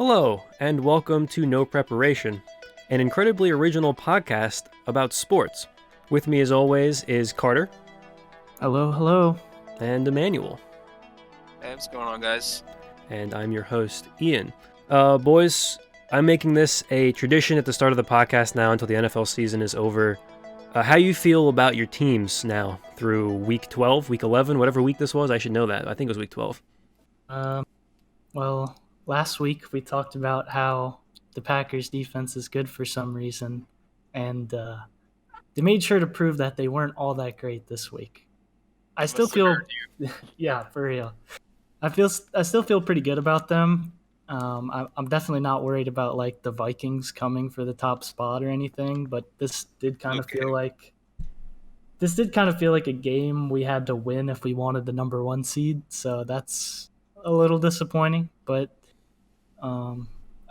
Hello, and welcome to No Preparation, an incredibly original podcast about sports. With me, as always, is Carter. Hello, hello. And Emmanuel. Hey, what's going on, guys? And I'm your host, Ian. Boys, I'm making this a tradition at the start of the podcast now until the NFL season is over. How you feel about your teams now through week 12, week 11, whatever week this was? I should know that. I think it was week 12. Well, last week we talked about how the Packers defense is good for some reason, and they made sure to prove that they weren't all that great this week. I still feel, yeah, for real. I still feel pretty good about them. I'm definitely not worried about like the Vikings coming for the top spot or anything, but this did kind of feel like a game we had to win if we wanted the number one seed. So that's a little disappointing, but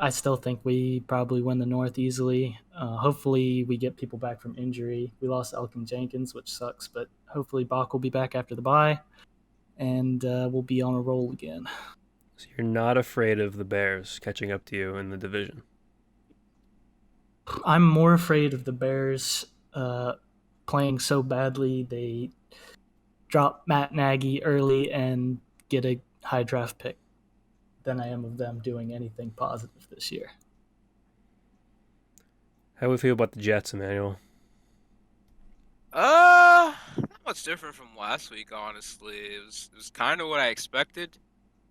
I still think we probably win the North easily. Hopefully we get people back from injury. We lost Elkin Jenkins, which sucks, but hopefully Bach will be back after the bye, and we'll be on a roll again. So you're not afraid of the Bears catching up to you in the division? I'm more afraid of the Bears playing so badly they drop Matt Nagy early and get a high draft pick than I am of them doing anything positive this year. How do we feel about the Jets, Emmanuel? Not much different from last week, honestly. It was kind of what I expected.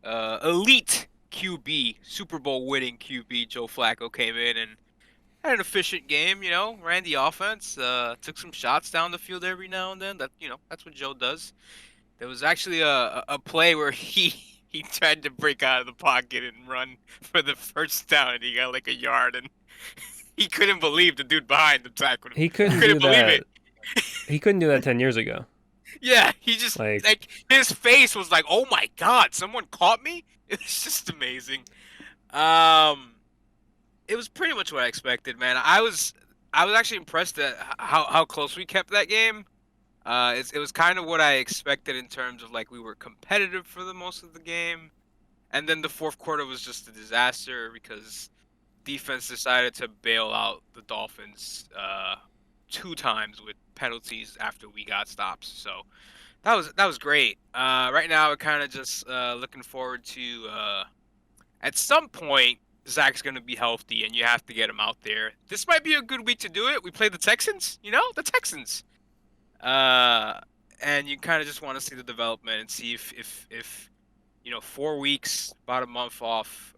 Elite QB, Super Bowl winning QB Joe Flacco came in and had an efficient game, ran the offense, took some shots down the field every now and then. That's what Joe does. There was actually a play where he tried to break out of the pocket and run for the first down, and he got like a yard, and he couldn't believe the dude behind him tackled him. He couldn't do that. He couldn't do that 10 years ago. Yeah, he just like his face was like, "Oh my God, someone caught me!" It's just amazing. It was pretty much what I expected, man. I was actually impressed at how close we kept that game. It was kind of what I expected in terms of like we were competitive for the most of the game, and then the fourth quarter was just a disaster because defense decided to bail out the Dolphins two times with penalties after we got stops. So that was great. Right now, we're kind of just looking forward to at some point Zach's going to be healthy, and you have to get him out there. This might be a good week to do it. We play the Texans, the Texans. And you kind of just want to see the development and see if 4 weeks, about a month off,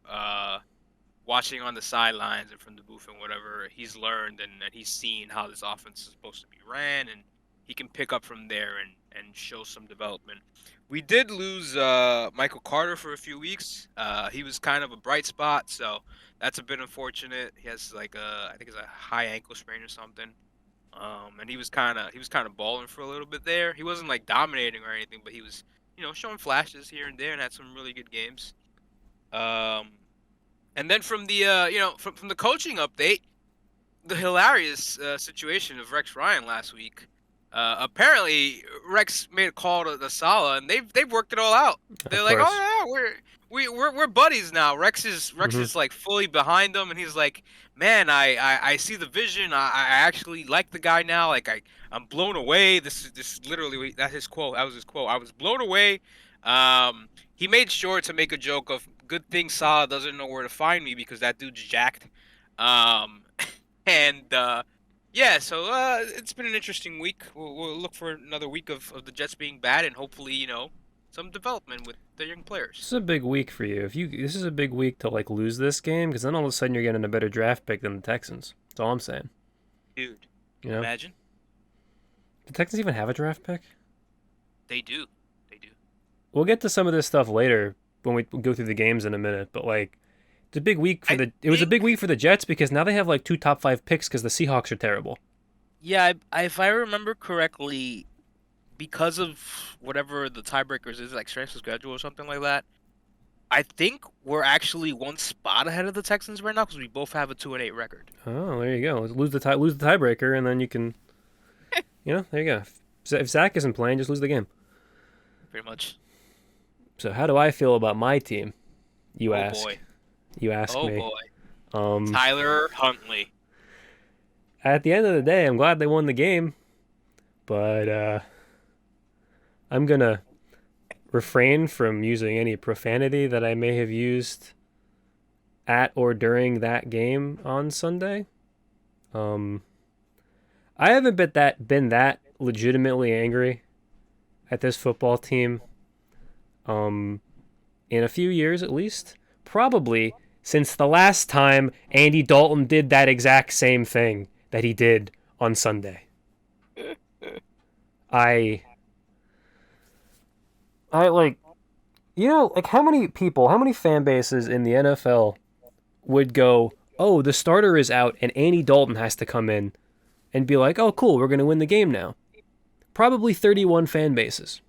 watching on the sidelines and from the booth and whatever, he's learned and he's seen how this offense is supposed to be ran, and he can pick up from there and show some development. We did lose Michael Carter for a few weeks. He was kind of a bright spot, so that's a bit unfortunate. He has I think it's a high ankle sprain or something. And he was kind of balling for a little bit there. He wasn't like dominating or anything, but he was, showing flashes here and there and had some really good games. And then from the from the coaching update, the hilarious situation of Rex Ryan last week. Apparently Rex made a call to the Saleh, and they've worked it all out. They're like, "Oh yeah, we're buddies now." Rex is like fully behind them, and he's like, "Man, I see the vision. I actually like the guy now. Like I'm blown away." This literally, that's his quote. That was his quote. "I was blown away." He made sure to make a joke of, "Good thing Saleh doesn't know where to find me because that dude's jacked." Yeah, so it's been an interesting week. We'll look for another week of the Jets being bad, and hopefully, some development with the young players. This is a big week for you. This is a big week to like lose this game, because then all of a sudden you're getting a better draft pick than the Texans. That's all I'm saying. Dude, imagine. The Texans even have a draft pick? They do. We'll get to some of this stuff later when we go through the games in a minute, but like, it's a big week for it was a big week for the Jets because now they have like 2 top 5 picks because the Seahawks are terrible. Yeah, if I remember correctly, because of whatever the tiebreakers is, like strength of schedule or something like that, I think we're actually one spot ahead of the Texans right now because we both have a 2-8 record. Oh, there you go. Lose the tiebreaker, and then you can, there you go. If Zach isn't playing, just lose the game. Pretty much. So how do I feel about my team, you ask? Boy. you ask Oh me. boy, Tyler Huntley. At the end of the day, I'm glad they won the game, but I'm gonna refrain from using any profanity that I may have used at or during that game on Sunday. I haven't been that legitimately angry at this football team in a few years at least. Probably since the last time Andy Dalton did that exact same thing that he did on Sunday. I like, like how many fan bases in the NFL would go, oh, the starter is out and Andy Dalton has to come in and be like, oh, cool, we're going to win the game now. Probably 31 fan bases.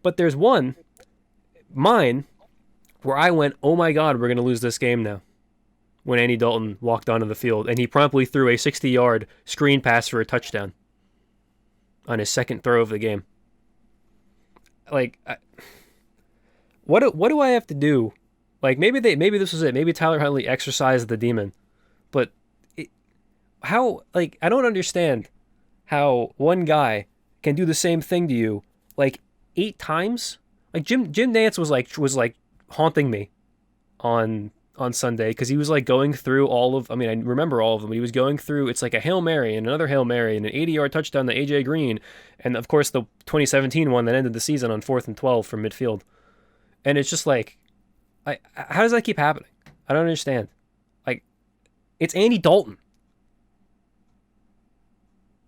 But there's one, mine, where I went, oh my God, we're going to lose this game now. When Andy Dalton walked onto the field and he promptly threw a 60-yard screen pass for a touchdown on his second throw of the game. Like, what do I have to do? Like, maybe this was it. Maybe Tyler Huntley exercised the demon. But I don't understand how one guy can do the same thing to you like 8 times. Like Jim Nantz was like haunting me on Sunday because he was like going through I remember all of them, but he was going through, it's like a Hail Mary and another Hail Mary and an 80-yard touchdown to AJ Green, and of course the 2017 one that ended the season on 4th and 12 from midfield. And it's just like, how does that keep happening? I don't understand. Like, it's Andy Dalton.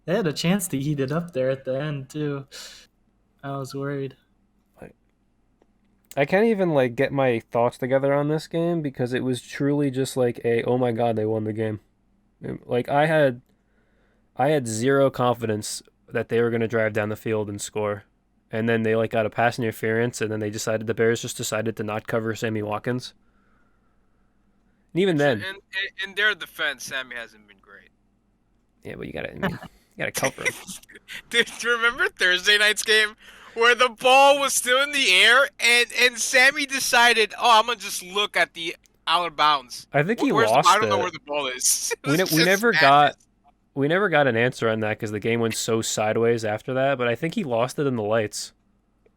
They had a chance to eat it up there at the end too. I was worried. I can't even like get my thoughts together on this game because it was truly just like oh my God, they won the game. Like I had zero confidence that they were going to drive down the field and score. And then they like got a pass interference, and then the Bears just decided to not cover Sammy Watkins. And even then, in their defense, Sammy hasn't been great. Yeah, but you gotta cover him. Dude, do you remember Thursday night's game where the ball was still in the air and Sammy decided, oh, I'm gonna just look at the out of bounds. I think he lost. I don't know where the ball is. We never got an answer on that because the game went so sideways after that. But I think he lost it in the lights.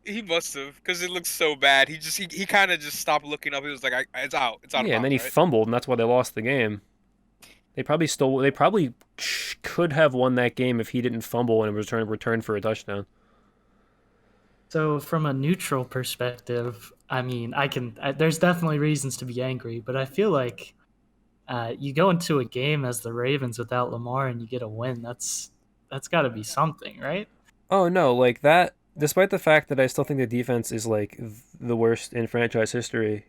He must have, because it looked so bad. He kind of just stopped looking up. He was like, it's out. It's out. Yeah, and then he fumbled, and that's why they lost the game. They probably could have won that game if he didn't fumble and return for a touchdown. So from a neutral perspective, I mean, there's definitely reasons to be angry, but I feel like you go into a game as the Ravens without Lamar and you get a win. That's got to be something, right? Oh no, like that. Despite the fact that I still think the defense is like the worst in franchise history,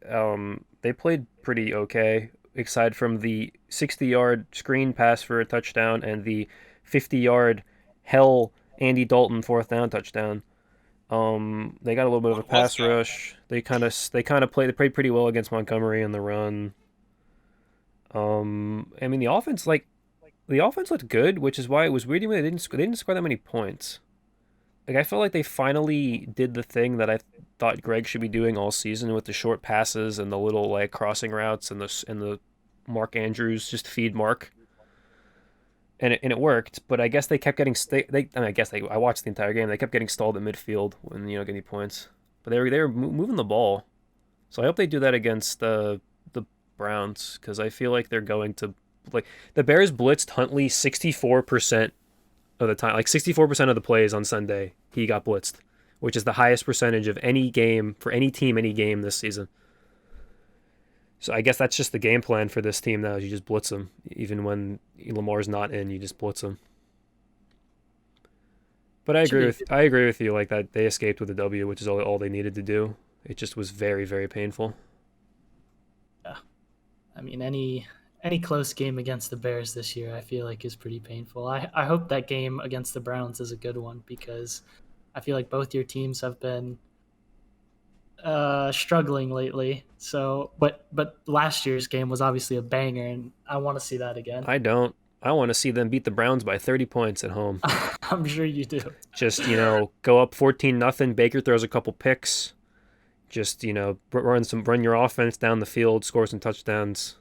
they played pretty okay, aside from the 60-yard screen pass for a touchdown and the 50-yard Andy Dalton 4th down touchdown. They got a little bit of a pass rush. They played pretty well against Montgomery in the run. I mean the offense looked good, which is why it was weird when they didn't score that many points. Like I felt like they finally did the thing that I thought Greg should be doing all season with the short passes and the little like crossing routes and the Mark Andrews just feed Mark. And it worked, but I guess they kept getting I watched the entire game. They kept getting stalled at midfield when getting points, but they were moving the ball. So I hope they do that against the Browns because I feel like they're going to like the Bears blitzed Huntley 64% of the time, like 64% of the plays on Sunday he got blitzed, which is the highest percentage of any game for any team any game this season. So I guess that's just the game plan for this team now. Is you just blitz them. Even when Lamar's not in, you just blitz them. But I agree with you like that they escaped with a W, which is all they needed to do. It just was very, very painful. Yeah. I mean, any close game against the Bears this year, I feel like is pretty painful. I hope that game against the Browns is a good one because I feel like both your teams have been struggling lately. So, but last year's game was obviously a banger, and I want to see that again. I don't. I want to see them beat the Browns by 30 points at home. I'm sure you do. Just go up 14-0. Baker throws a couple picks. just run your offense down the field, score some touchdowns.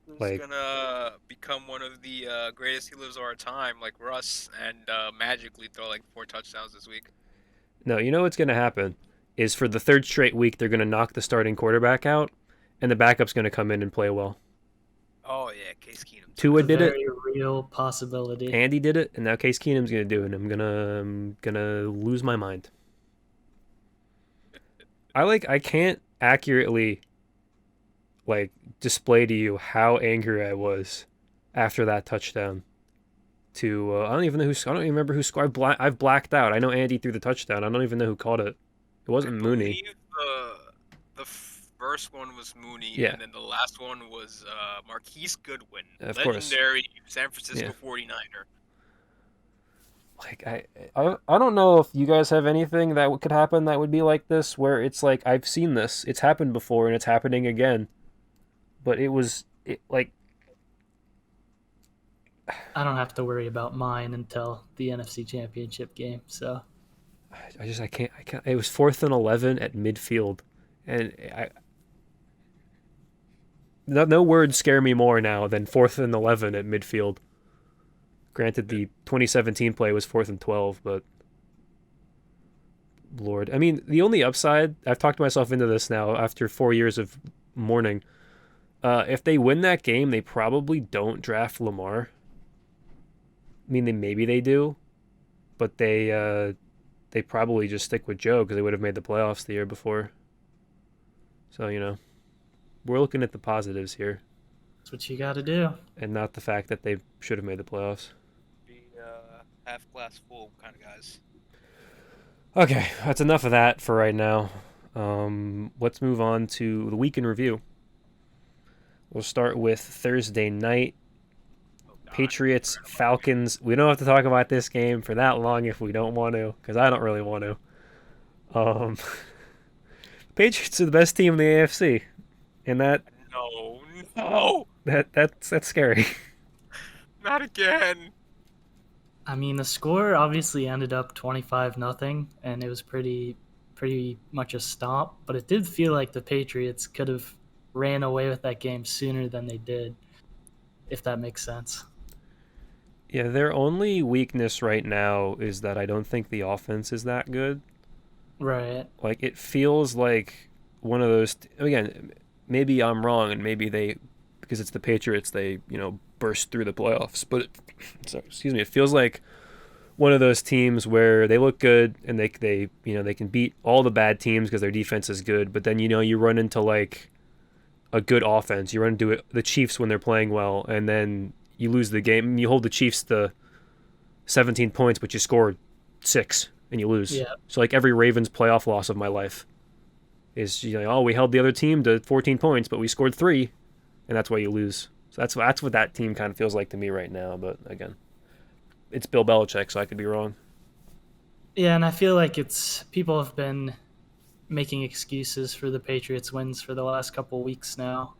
Who's gonna become one of the greatest healers of our time, like Russ, and magically throw like 4 touchdowns this week? No, you know what's gonna happen is for the third straight week they're gonna knock the starting quarterback out, and the backup's gonna come in and play well. Oh yeah, Case Keenum. Tua did it. Very real possibility. Andy did it, and now Case Keenum's gonna do it. I'm gonna lose my mind. I can't accurately display to you how angry I was after that touchdown. I don't even remember who scored. I've blacked out. I know Andy threw the touchdown. I don't even know who caught it. It wasn't Mooney. The first one was Mooney, Yeah. and then the last one was Marquise Goodwin, Of course. legendary San Francisco 49er. I don't know if you guys have anything that could happen that would be like this, where it's like I've seen this, it's happened before, and it's happening again. But I don't have to worry about mine until the NFC Championship game. So I can't. It was 4th and 11 at midfield, and no words scare me more now than 4th and 11 at midfield. Granted, the 2017 play was 4th and 12, but Lord, I mean, the only upside, I've talked myself into this now after 4 years of mourning. If they win that game, they probably don't draft Lamar. I mean, maybe they do, but they probably just stick with Joe because they would have made the playoffs the year before. So, we're looking at the positives here. that's what you got to do. And not the fact that they should have made the playoffs. Be half glass full kind of guys. Okay, that's enough of that for right now. Let's move on to the week in review. We'll start with Thursday night. Patriots, Falcons. We don't have to talk about this game for that long if we don't want to, because I don't really want to. Patriots are the best team in the AFC, and No, that's scary. not again. I mean, the score obviously ended up 25-0, and it was pretty much a stomp. But it did feel like the Patriots could have ran away with that game sooner than they did, if that makes sense. Yeah, their only weakness right now is that I don't think the offense is that good. Right. It feels like one of those. Again, maybe I'm wrong, and maybe because it's the Patriots, they burst through the playoffs. But it feels like one of those teams where they look good and they can beat all the bad teams because their defense is good. But then you run into a good offense. You run into the Chiefs when they're playing well, and then you lose the game. You hold the Chiefs to 17 points, but you scored 6 and you lose. Yeah. So every Ravens playoff loss of my life is we held the other team to 14 points, but we scored 3, and that's why you lose. So that's what that team kind of feels like to me right now. But again, it's Bill Belichick, so I could be wrong. Yeah, and I feel like people have been making excuses for the Patriots wins for the last couple weeks now.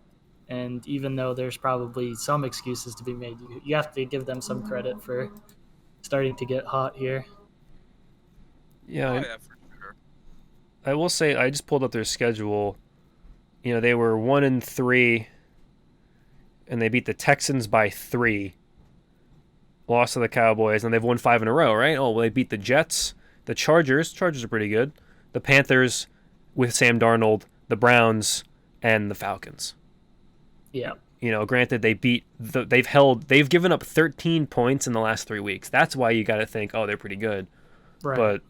And even though there's probably some excuses to be made, you have to give them some credit for starting to get hot here. Yeah, for sure. I will say I just pulled up their schedule. They were 1-3, and they beat the Texans by 3. Lost to the Cowboys, and they've won 5 in a row, right? Oh, well, they beat the Jets, the Chargers. Chargers are pretty good. The Panthers with Sam Darnold, the Browns, and the Falcons. Yeah. Granted, they've given up 13 points in the last 3 weeks. That's why you got to think, oh, they're pretty good. Right. But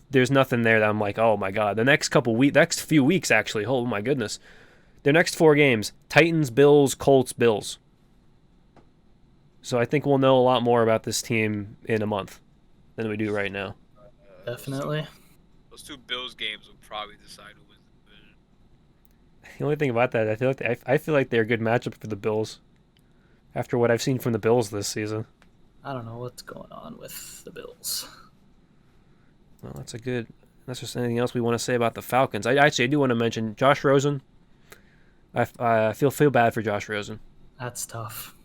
there's nothing there that I'm like, oh my god. The next few weeks actually, oh my goodness. Their next 4 games: Titans, Bills, Colts, Bills. So I think we'll know a lot more about this team in a month than we do right now. Definitely. Those 2 Bills games will probably decide who wins the division. The only thing about that, I feel like they're a good matchup for the Bills. After what I've seen from the Bills this season. I don't know what's going on with the Bills. Well, that's just anything else we want to say about the Falcons. I do want to mention Josh Rosen. I feel bad for Josh Rosen. That's tough.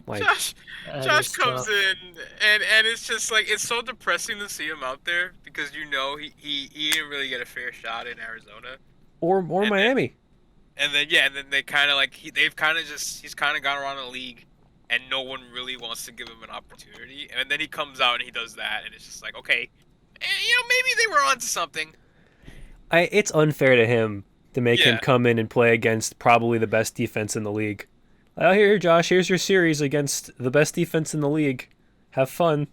Like, Josh is comes tough. in and it's just like it's so depressing to see him out there because he didn't really get a fair shot in Arizona. or And then Miami. and then they kind of like he's kind of gone around the league and no one really wants to give him an opportunity. And then he comes out and he does that and it's just like, okay, maybe they were onto something. It's unfair to him to make him Yeah. come in and play against probably the best defense in the league. Oh, here, Josh, here's your series against the best defense in the league. Have fun.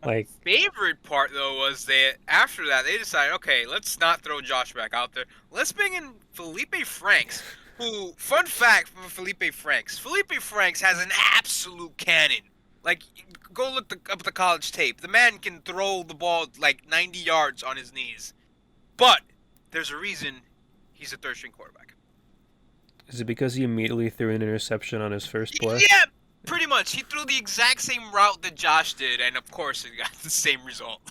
Like, Favorite part though was that after that they decided, okay, let's not throw Josh back out there. Let's bring in Felipe Franks. Who? Fun fact for Felipe Franks. Felipe Franks has an absolute cannon. Like, go look up the college tape. The man can throw the ball like 90 yards on his knees. But there's a reason he's a third-string quarterback. is it because he immediately threw an interception on his first play? Yeah, pretty much. He threw the exact same route that Josh did, and of course, it got the same result.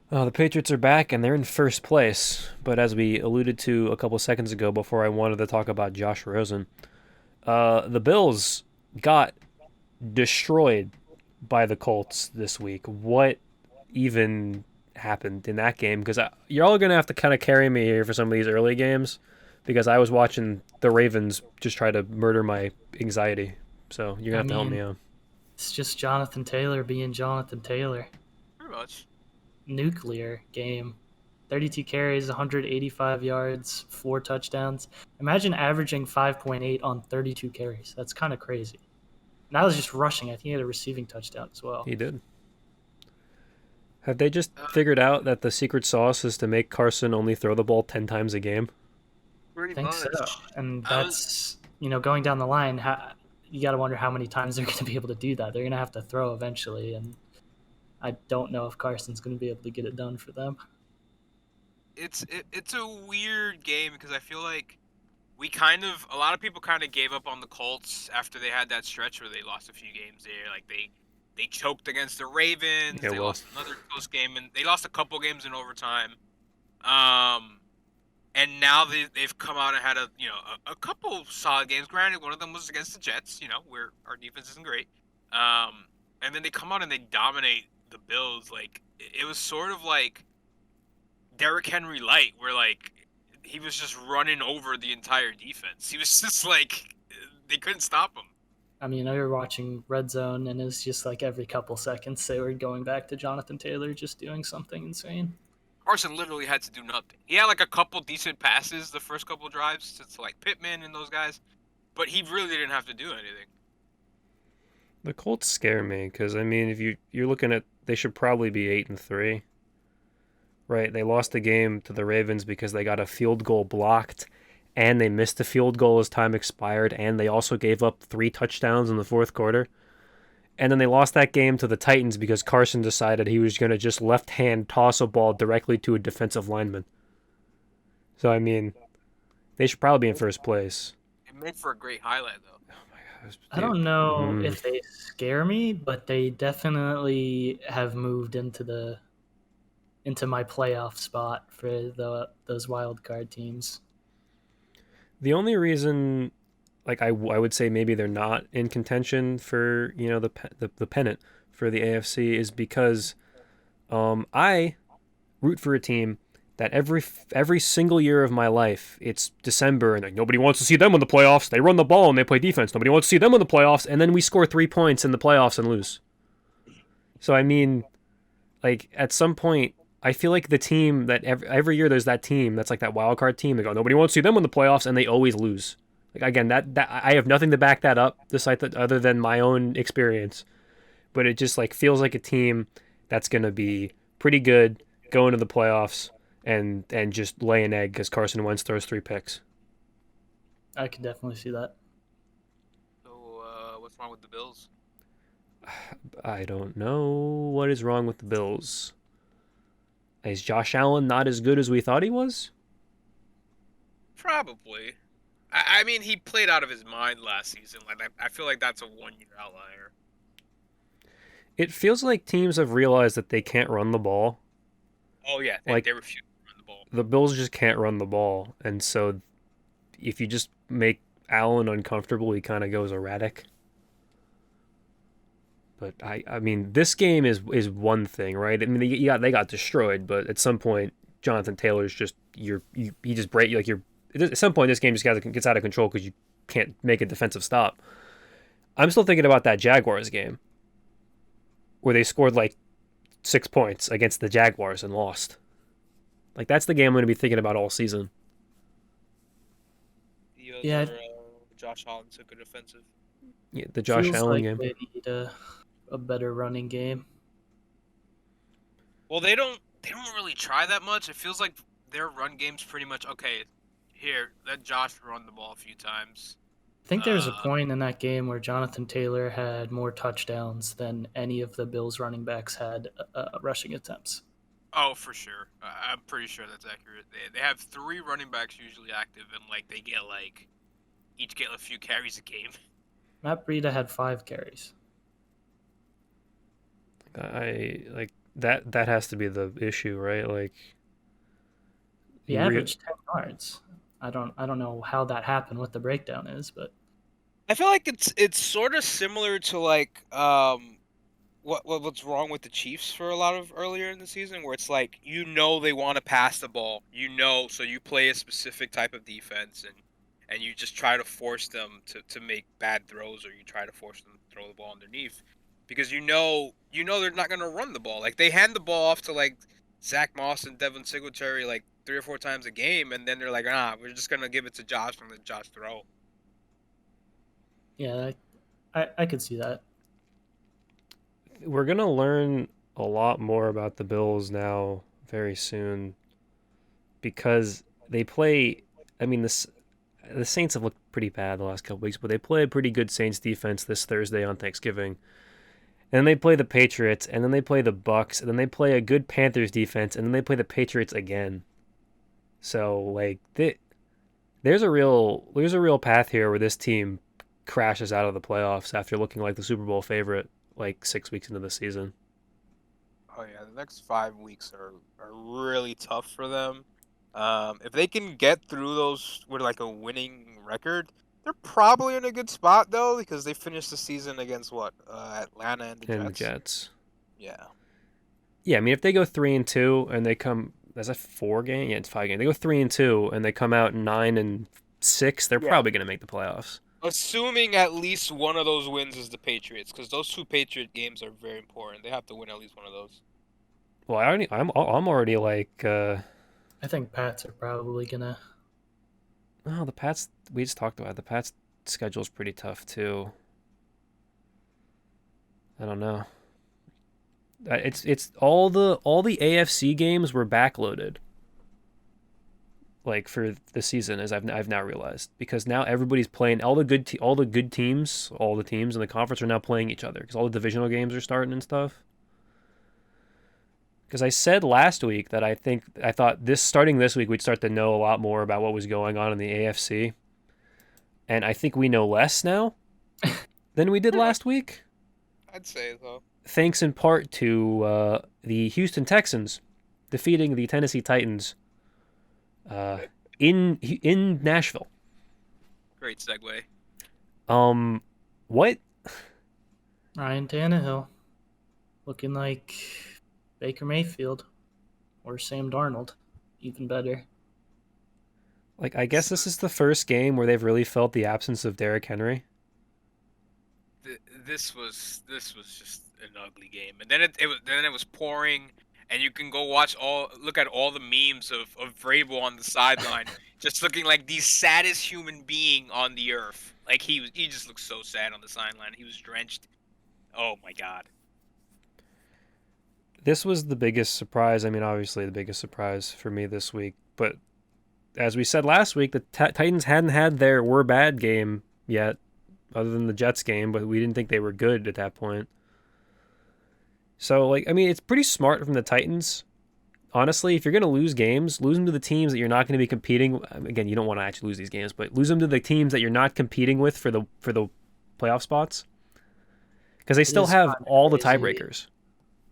The Patriots are back and they're in first place. But as we alluded to a couple seconds ago before I wanted to talk about Josh Rosen, the Bills got destroyed by the Colts this week. What even happened in that game? Because you're all going to have to kind of carry me here for some of these early games because I was watching the Ravens just try to murder my anxiety. So you're going to have to help me out. It's just Jonathan Taylor being Jonathan Taylor. Pretty much. Nuclear game. 32 carries, 185 yards, 4 touchdowns. Imagine averaging 5.8 on 32 carries. That's kind of crazy. And that was just rushing. I think he had a receiving touchdown as well. He did. Have they just figured out that the secret sauce is to make Carson only throw the ball 10 times a game? Pretty I think much. so. And that's, going down the line, you got to wonder how many times they're going to be able to do that. They're going to have to throw eventually, and I don't know if Carson's going to be able to get it done for them. It's a weird game because I feel like a lot of people kind of gave up on the Colts after they had that stretch where they lost a few games there. Like they choked against the Ravens. Yeah, they well. lost another close game, and they lost a couple games in overtime. And now they've come out and had a couple solid games. Granted, one of them was against the Jets, where our defense isn't great. And then they come out and they dominate the Bills. Like, it was sort of like Derrick Henry light, where like he was just running over the entire defense. He was just like they couldn't stop him. I mean, I were watching Red Zone, and it's just like every couple seconds they were going back to Jonathan Taylor just doing something insane. Carson literally had to do nothing. He had like a couple decent passes the first couple drives to like Pittman and those guys, but he really didn't have to do anything. The Colts scare me because, I mean, if you're looking at, they should probably be 8-3. Right, they lost the game to the Ravens because they got a field goal blocked, and they missed the field goal as time expired, and they also gave up 3 touchdowns in the fourth quarter. And then they lost that game to the Titans because Carson decided he was going to just left-hand toss a ball directly to a defensive lineman. So, I mean, they should probably be in first place. It made for a great highlight, though. Oh my gosh. I don't know if they scare me, but they definitely have moved into my playoff spot for those wild card teams. The only reason, like, I would say maybe they're not in contention for, the pennant for the AFC is because I root for a team that every single year of my life, it's December, and like, nobody wants to see them in the playoffs. They run the ball and they play defense. Nobody wants to see them in the playoffs, and then we score 3 points in the playoffs and lose. So, I mean, like, at some point, I feel like the team that every year there's that team that's like that wild card team. They go, nobody wants to see them in the playoffs, and they always lose. Like, again, that I have nothing to back that up, other than my own experience. But it just like feels like a team that's gonna be pretty good, go into the playoffs, and just lay an egg because Carson Wentz throws 3 picks. I can definitely see that. So, what's wrong with the Bills? I don't know what is wrong with the Bills. Is Josh Allen not as good as we thought he was? Probably. I mean, he played out of his mind last season. Like, I feel like that's a one-year outlier. It feels like teams have realized that they can't run the ball. Oh yeah, they refuse to run the ball. The Bills just can't run the ball, and so if you just make Allen uncomfortable, he kind of goes erratic. But I mean, this game is one thing, right? I mean, they got destroyed, but at some point, Jonathan Taylor's just he just break like you're. At some point, this game just gets out of control because you can't make a defensive stop. I'm still thinking about that Jaguars game where they scored like 6 points against the Jaguars and lost. Like that's the game I'm going to be thinking about all season. Yeah. Josh Allen took a defensive. Yeah, the Josh Feels Allen like game. they need a better running game. Well, they don't really try that much. It feels like their run game's pretty much okay. Here, let Josh run the ball a few times. I think there was a point in that game where Jonathan Taylor had more touchdowns than any of the Bills running backs had rushing attempts. Oh, for sure. I'm pretty sure that's accurate. They have 3 running backs usually active, and like they get like each get a few carries a game. Matt Breida had 5 carries. I like that has to be the issue, right? Like He averaged 10 yards. I don't know how that happened, what the breakdown is, but I feel like it's sort of similar to like what's wrong with the Chiefs for a lot of earlier in the season, where it's like they want to pass the ball, so you play a specific type of defense and you just try to force them to make bad throws, or you try to force them to throw the ball underneath, because they're not gonna run the ball. Like they hand the ball off to like Zach Moss and Devin Singletary like 3 or 4 times a game, and then they're like, we're just gonna give it to Josh and let Josh throw. yeah, I could see that. We're gonna learn a lot more about the Bills now very soon because they play. I mean, the Saints have looked pretty bad the last couple weeks, but they play a pretty good Saints defense this Thursday on Thanksgiving. And then they play the Patriots, and then they play the Bucs, and then they play a good Panthers defense, and then they play the Patriots again. So like there's a real path here where this team crashes out of the playoffs after looking like the Super Bowl favorite like 6 weeks into the season. Oh yeah, the next 5 weeks are really tough for them. If they can get through those with like a winning record, they're probably in a good spot though, because they finished the season against Atlanta and the Jets. And the Jets. Yeah. Yeah, I mean if they go 3-2 and they come, that's a 4 game. Yeah, it's 5 games. They go 3-2 and they come out 9-6. They're probably going to make the playoffs. Assuming at least one of those wins is the Patriots, because those 2 Patriot games are very important. They have to win at least one of those. Well, I'm already like. I think Pats are probably gonna. Oh, the Pats. We just talked about it. The Pats' schedule's pretty tough too. I don't know. It's all the AFC games were backloaded. Like for the season, as I've now realized, because now everybody's playing all the good teams in the conference are now playing each other because all the divisional games are starting and stuff. Because I said last week that I thought starting this week we'd start to know a lot more about what was going on in the AFC, and I think we know less now than we did last week. I'd say so. Thanks in part to the Houston Texans defeating the Tennessee Titans. In Nashville. Great segue. What? Ryan Tannehill looking like Baker Mayfield or Sam Darnold, even better. Like, I guess this is the first game where they've really felt the absence of Derrick Henry. This was just an ugly game, and then it was pouring. And you can go look at all the memes of Vrabel on the sideline, just looking like the saddest human being on the earth. Like he just looked so sad on the sideline. He was drenched. Oh my God. This was the biggest surprise. I mean, obviously the biggest surprise for me this week. But as we said last week, the Titans hadn't had their "we're bad" game yet, other than the Jets game. But we didn't think they were good at that point. So, like, I mean, it's pretty smart from the Titans. Honestly, if you're going to lose games, lose them to the teams that you're not going to be competing. Again, you don't want to actually lose these games, but lose them to the teams that you're not competing with for the playoff spots, because they still have all the tiebreakers.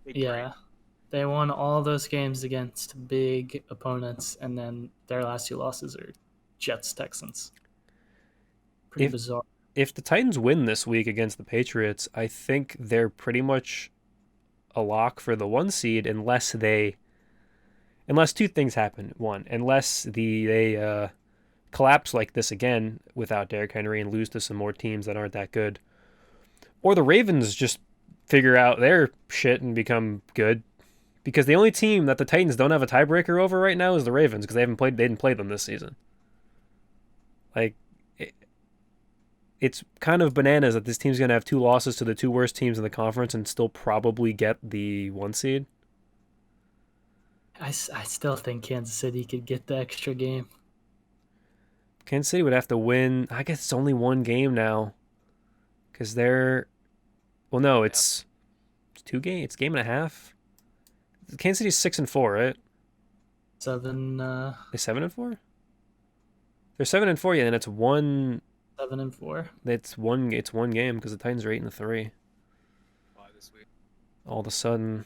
Yeah, they won all those games against big opponents, and then their last 2 losses are Jets, Texans. Pretty If bizarre. if the Titans win this week against the Patriots, I think they're pretty much a lock for the 1 seed unless two things happen. One, unless they collapse like this again without Derrick Henry and lose to some more teams that aren't that good, or the Ravens just figure out their shit and become good. Because the only team that the Titans don't have a tiebreaker over right now is the Ravens, because they didn't play them this season. Like, it's kind of bananas that this team's going to have 2 losses to the 2 worst teams in the conference and still probably get the 1 seed. I still think Kansas City could get the extra game. Kansas City would have to win. I guess it's only 1 game now. Because they're... Well, no, it's 2 games. It's a game and a half. Kansas City's 6-4, right? 7. They're 7-4? They're 7-4, yeah, and it's 1... 7-4. It's one game because the Titans are 8-3. This week. All of a sudden,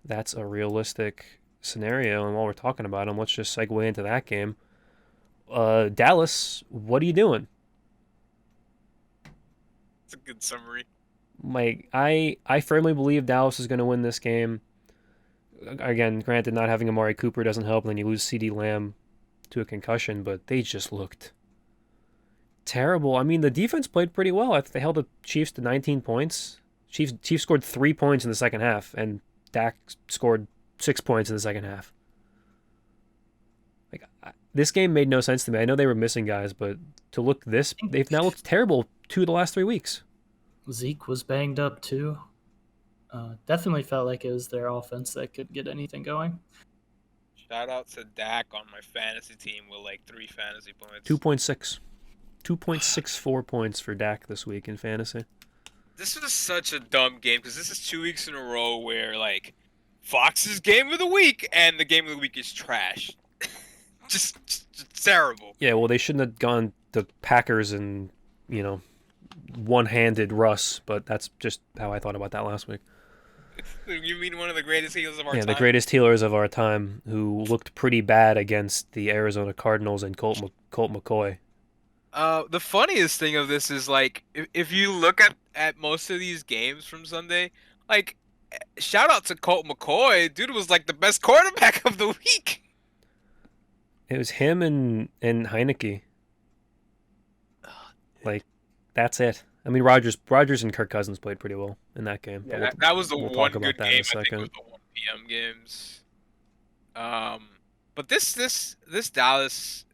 that's a realistic scenario. And while we're talking about them, let's just segue into that game. Dallas, what are you doing? It's a good summary. Like, I firmly believe Dallas is going to win this game. Again, granted, not having Amari Cooper doesn't help, and then you lose CeeDee Lamb to a concussion, but they just looked terrible. I mean, the defense played pretty well. I think they held the Chiefs to 19 points. Chiefs scored 3 points in the second half, and Dak scored 6 points in the second half. Like, this game made no sense to me. I know they were missing guys, but to look this, they've now looked terrible 2 of the last 3 weeks. Zeke was banged up too. Definitely felt like it was their offense that could get anything going. Shout out to Dak on my fantasy team with like 3 fantasy points. 2.6. 2.64 points for Dak this week in fantasy. This was such a dumb game because this is 2 weeks in a row where like Fox's game of the week and the game of the week is trash. just terrible. Yeah, well, they shouldn't have gone the Packers and, one-handed Russ, but that's just how I thought about that last week. You mean one of the greatest healers of our time? Yeah, the greatest healers of our time, who looked pretty bad against the Arizona Cardinals and Colt McCoy. The funniest thing of this is like if you look at most of these games from Sunday, like shout out to Colt McCoy, dude was like the best quarterback of the week. It was him and Heineke. Like, that's it. I mean, Rodgers and Kirk Cousins played pretty well in that game. Yeah, that was the one good game. I think it was the 1 p.m. games. But this Dallas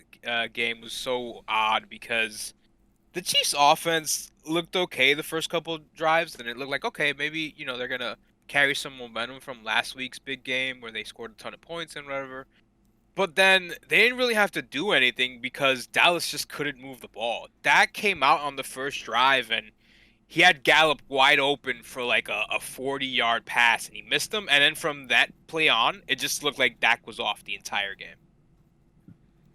game was so odd because the Chiefs' offense looked okay the first couple drives, and it looked like okay, maybe they're gonna carry some momentum from last week's big game where they scored a ton of points and whatever. But then they didn't really have to do anything because Dallas just couldn't move the ball. Dak came out on the first drive and he had Gallup wide open for like a 40-yard pass and he missed him. And then from that play on, it just looked like Dak was off the entire game.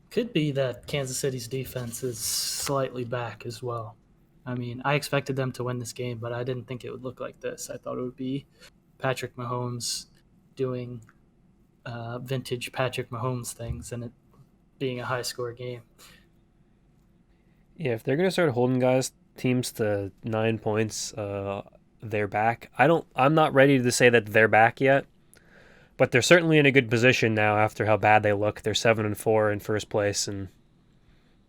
Could be that Kansas City's defense is slightly back as well. I mean, I expected them to win this game, but I didn't think it would look like this. I thought it would be Patrick Mahomes doing vintage Patrick Mahomes things and it being a high-score game. Yeah, if they're gonna start holding teams to 9 points, they're back. I'm not ready to say that they're back yet, but they're certainly in a good position now after how bad they look. They're 7-4 in first place, and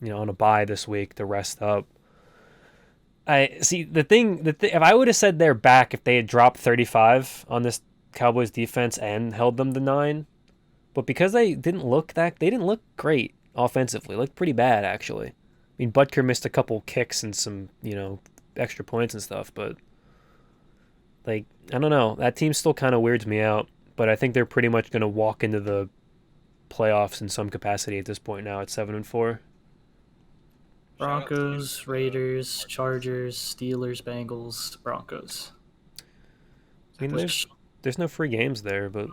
on a bye this week to rest up. I see the thing. If I would have said they're back, if they had dropped 35 on this Cowboys defense and held them to 9, but because they didn't look great offensively. Looked pretty bad actually. I mean, Butker missed a couple kicks and some extra points and stuff, but like I don't know, that team still kind of weirds me out. But I think they're pretty much going to walk into the playoffs in some capacity at this point now at 7-4. Broncos, Raiders, Chargers, Steelers, Bengals, Broncos. I mean, there's no free games there, but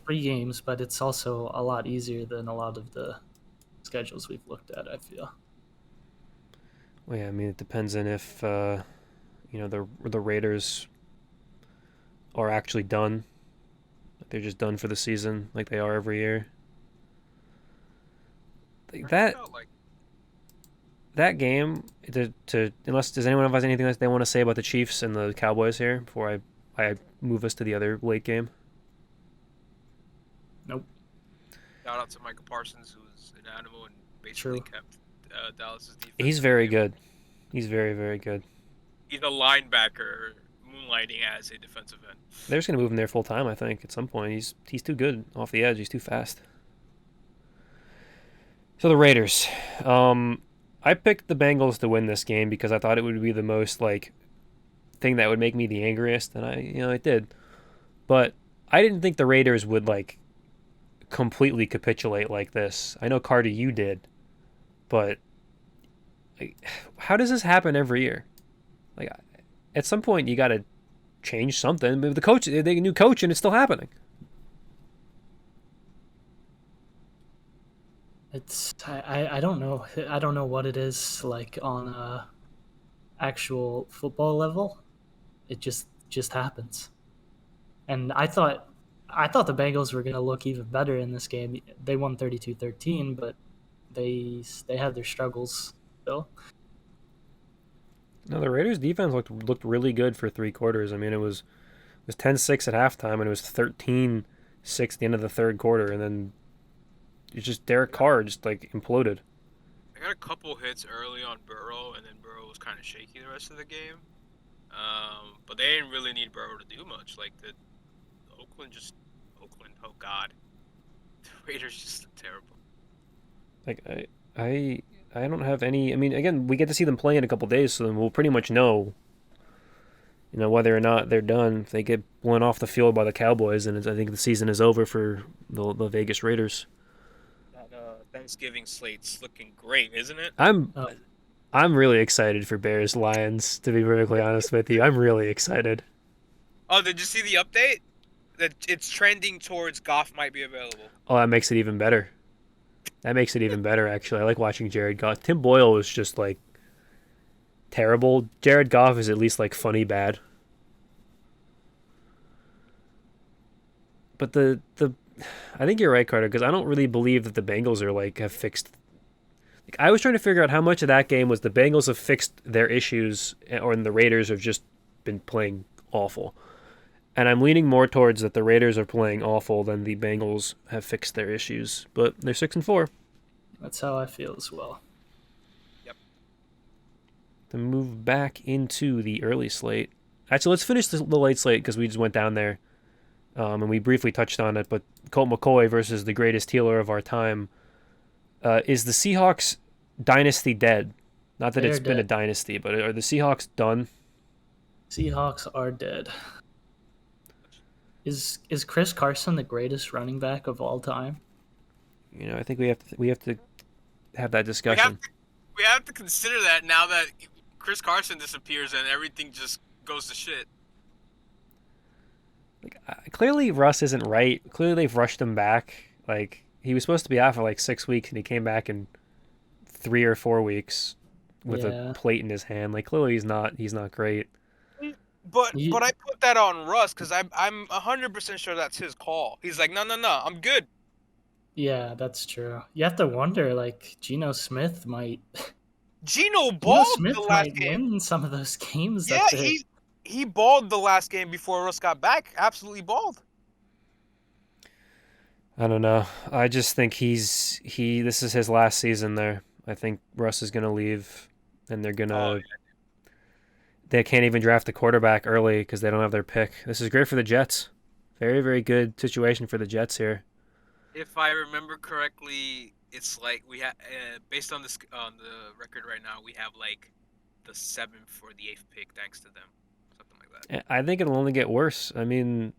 3 games, but it's also a lot easier than a lot of the schedules we've looked at, I feel. Well, yeah, I mean, it depends on if the Raiders are actually done. They're just done for the season, like they are every year. that game, unless does anyone have anything that they want to say about the Chiefs and the Cowboys here before I move us to the other late game? Nope. Shout out to Michael Parsons, who's an animal and basically kept Dallas's defense. He's very good. He's very, very good. He's a linebacker moonlighting as a defensive end. They're just gonna move him there full time, I think, at some point. He's too good off the edge. He's too fast. So the Raiders. I picked the Bengals to win this game because I thought it would be the most thing that would make me the angriest, and it did. But I didn't think the Raiders would completely capitulate like this. I know, Carter, you did, but how does this happen every year? At some point you got to change something. The coach, they new coach, and it's still happening. I don't know. I don't know what it is on a actual football level. It just happens. And I thought the Bengals were going to look even better in this game. They won 32-13, but they had their struggles still. No, the Raiders' defense looked really good for 3 quarters. I mean, it was 10-6 at halftime, and it was 13-6 at the end of the third quarter, and then it's just Derek Carr just imploded. I got a couple hits early on Burrow, and then Burrow was kind of shaky the rest of the game. But they didn't really need Burrow to do much. Oakland, oh God, the Raiders just look terrible. I don't have any. I mean, again, we get to see them play in a couple days, so then we'll pretty much know, whether or not they're done. If they get blown off the field by the Cowboys, and I think the season is over for the Vegas Raiders. That Thanksgiving slate's looking great, isn't it? I'm really excited for Bears Lions. To be perfectly honest with you, I'm really excited. Oh, did you see the update? That it's trending towards Goff might be available. Oh, that makes it even better. Actually. I like watching Jared Goff. Tim Boyle was just terrible. Jared Goff is at least funny bad. But I think you're right, Carter, because I don't really believe that the Bengals are have fixed. I was trying to figure out how much of that game was the Bengals have fixed their issues, or the Raiders have just been playing awful. And I'm leaning more towards that the Raiders are playing awful than the Bengals have fixed their issues. But they're 6-4. That's how I feel as well. Yep. To move back into the early slate. Actually, let's finish the late slate because we just went down there. And we briefly touched on it. But Colt McCoy versus the greatest healer of our time. Is the Seahawks dynasty dead? Not that it's been a dynasty, but are the Seahawks done? Seahawks are dead. Is Chris Carson the greatest running back of all time? I think we have to have that discussion. We have to consider that now that Chris Carson disappears and everything just goes to shit. Clearly Russ isn't right. Clearly they've rushed him back. He was supposed to be out for 6 weeks and he came back in 3 or 4 weeks with a plate in his hand. Clearly he's not great. But I put that on Russ because I'm 100% sure that's his call. He's like, no, I'm good. Yeah, that's true. You have to wonder, Geno Smith might. Geno balled Smith the last might game. win some of those games. Yeah, he balled the last game before Russ got back. Absolutely balled. I don't know. I just think this is his last season there. I think Russ is gonna leave, and they're gonna. They can't even draft a quarterback early because they don't have their pick. This is great for the Jets. Very, very good situation for the Jets here. If I remember correctly, it's we have based on the record right now, we have the 7th or the 8th pick thanks to them, something like that. I think it'll only get worse. I mean,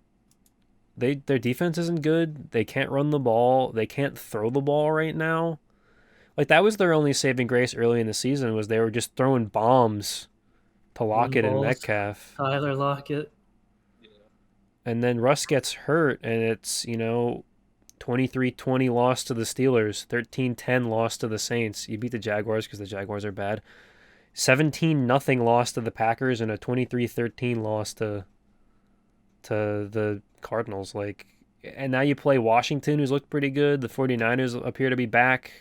their defense isn't good. They can't run the ball. They can't throw the ball right now. That was their only saving grace early in the season was they were just throwing bombs to Lockett and Metcalf. Tyler Lockett. Yeah. And then Russ gets hurt, and it's, 23-20 loss to the Steelers, 13-10 loss to the Saints. You beat the Jaguars because the Jaguars are bad. 17-0 loss to the Packers and a 23-13 loss to the Cardinals. And now you play Washington, who's looked pretty good. The 49ers appear to be back.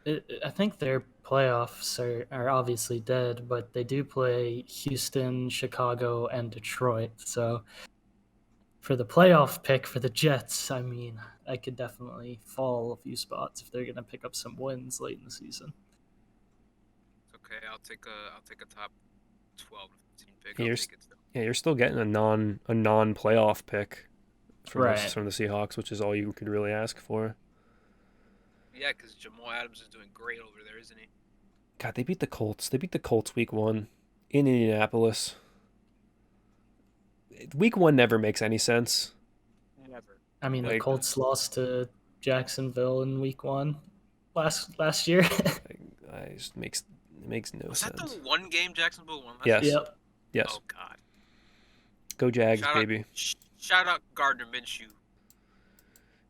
I think they're playoffs are obviously dead, but they do play Houston, Chicago, and Detroit. So for the playoff pick for the Jets, I mean, I could definitely fall a few spots if they're going to pick up some wins late in the season. Okay, I'll take a top 12 to 15 pick. Yeah, I'll take it still. Yeah, you're still getting a non-playoff pick from Right. from the Seahawks, which is all you could really ask for. Yeah, because Jamal Adams is doing great over there, isn't he? God, they beat the Colts. They beat the Colts week 1 in Indianapolis. Week 1 never makes any sense. Never. I mean, the Like- Colts lost to Jacksonville in week 1 last year. It just makes no Was that sense. the one game Jacksonville won last Yes. year? Yep. Yes. Oh, God. Go Jags, Shout baby. Shout out Gardner Minshew.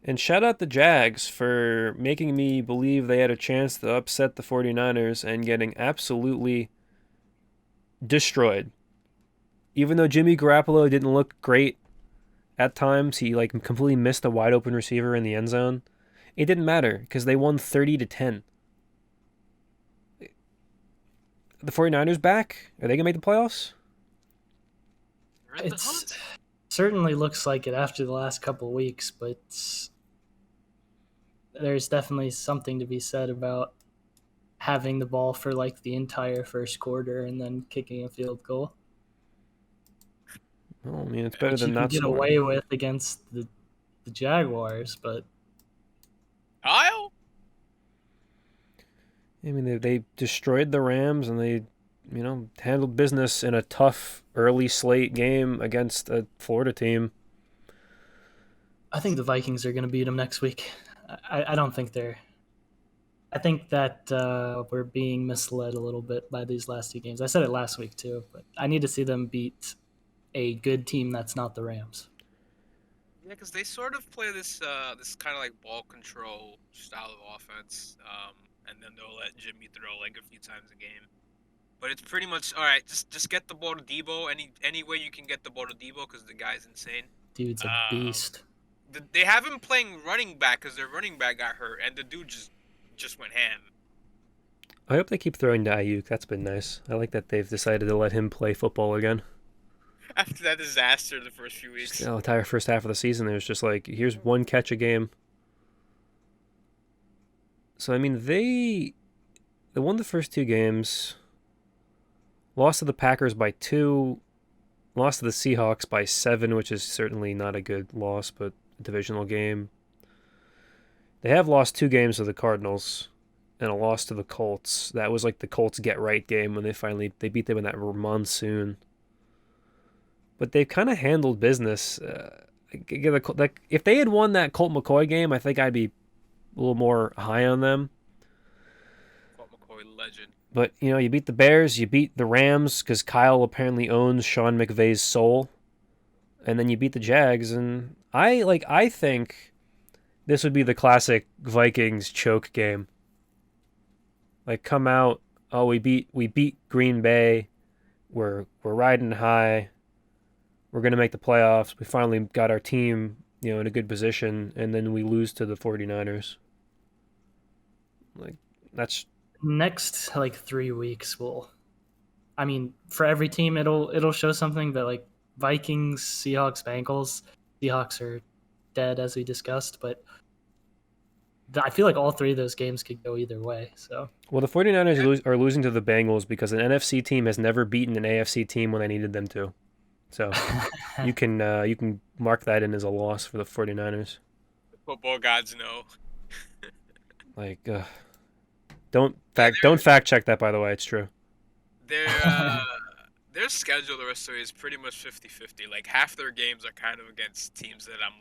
And shout out the Jags for making me believe they had a chance to upset the 49ers and getting absolutely destroyed. Even though Jimmy Garoppolo didn't look great at times, he completely missed a wide open receiver in the end zone. It didn't matter because they won 30-10. The 49ers back? Are they going to make the playoffs? They're in the It hunt. certainly looks like it after the last couple of weeks, but there's definitely something to be said about having the ball for the entire first quarter and then kicking a field goal. Well, I mean, it's better Which than you can not get scoring. away with against the Jaguars, but Kyle? I mean, they destroyed the Rams and they, handled business in a tough early slate game against a Florida team. I think the Vikings are going to beat them next week. I don't think they're. I think that we're being misled a little bit by these last 2 games. I said it last week too, but I need to see them beat a good team that's not the Rams. Yeah, because they sort of play this this kind of ball control style of offense, and then they'll let Jimmy throw a few times a game. But it's pretty much all right. Just get the ball to Debo any way you can get the ball to Debo because the guy's insane. Dude's a beast. They have him playing running back because their running back got hurt, and the dude just went ham. I hope they keep throwing to Ayuk. That's been nice. I like that they've decided to let him play football again. After that disaster the first few weeks. Just the entire first half of the season, there's just here's one catch a game. So, I mean, they won the first 2 games, lost to the Packers by 2, lost to the Seahawks by 7, which is certainly not a good loss, but a divisional game. They have lost 2 games to the Cardinals and a loss to the Colts. That was the Colts get-right game when they beat them in that monsoon. But they've kind of handled business. If they had won that Colt McCoy game, I think I'd be a little more high on them. Colt McCoy legend. But, you beat the Bears, you beat the Rams, because Kyle apparently owns Sean McVay's soul. And then you beat the Jags, and I think this would be the classic Vikings choke game. Come out, oh, we beat Green Bay, we're riding high, we're going to make the playoffs, we finally got our team, in a good position, and then we lose to the 49ers. That's... Next 3 weeks will, I mean, for every team it'll show something, but Vikings, Seahawks, Bengals, Seahawks are dead as we discussed, but I feel all 3 of those games could go either way. So Well, the 49ers are losing to the Bengals because an NFC team has never beaten an AFC team when they needed them to. So you can mark that in as a loss for the 49ers. Football gods know. Don't fact check that, by the way. It's true. Their schedule the rest of it is pretty much 50-50. Half their games are kind of against teams that I'm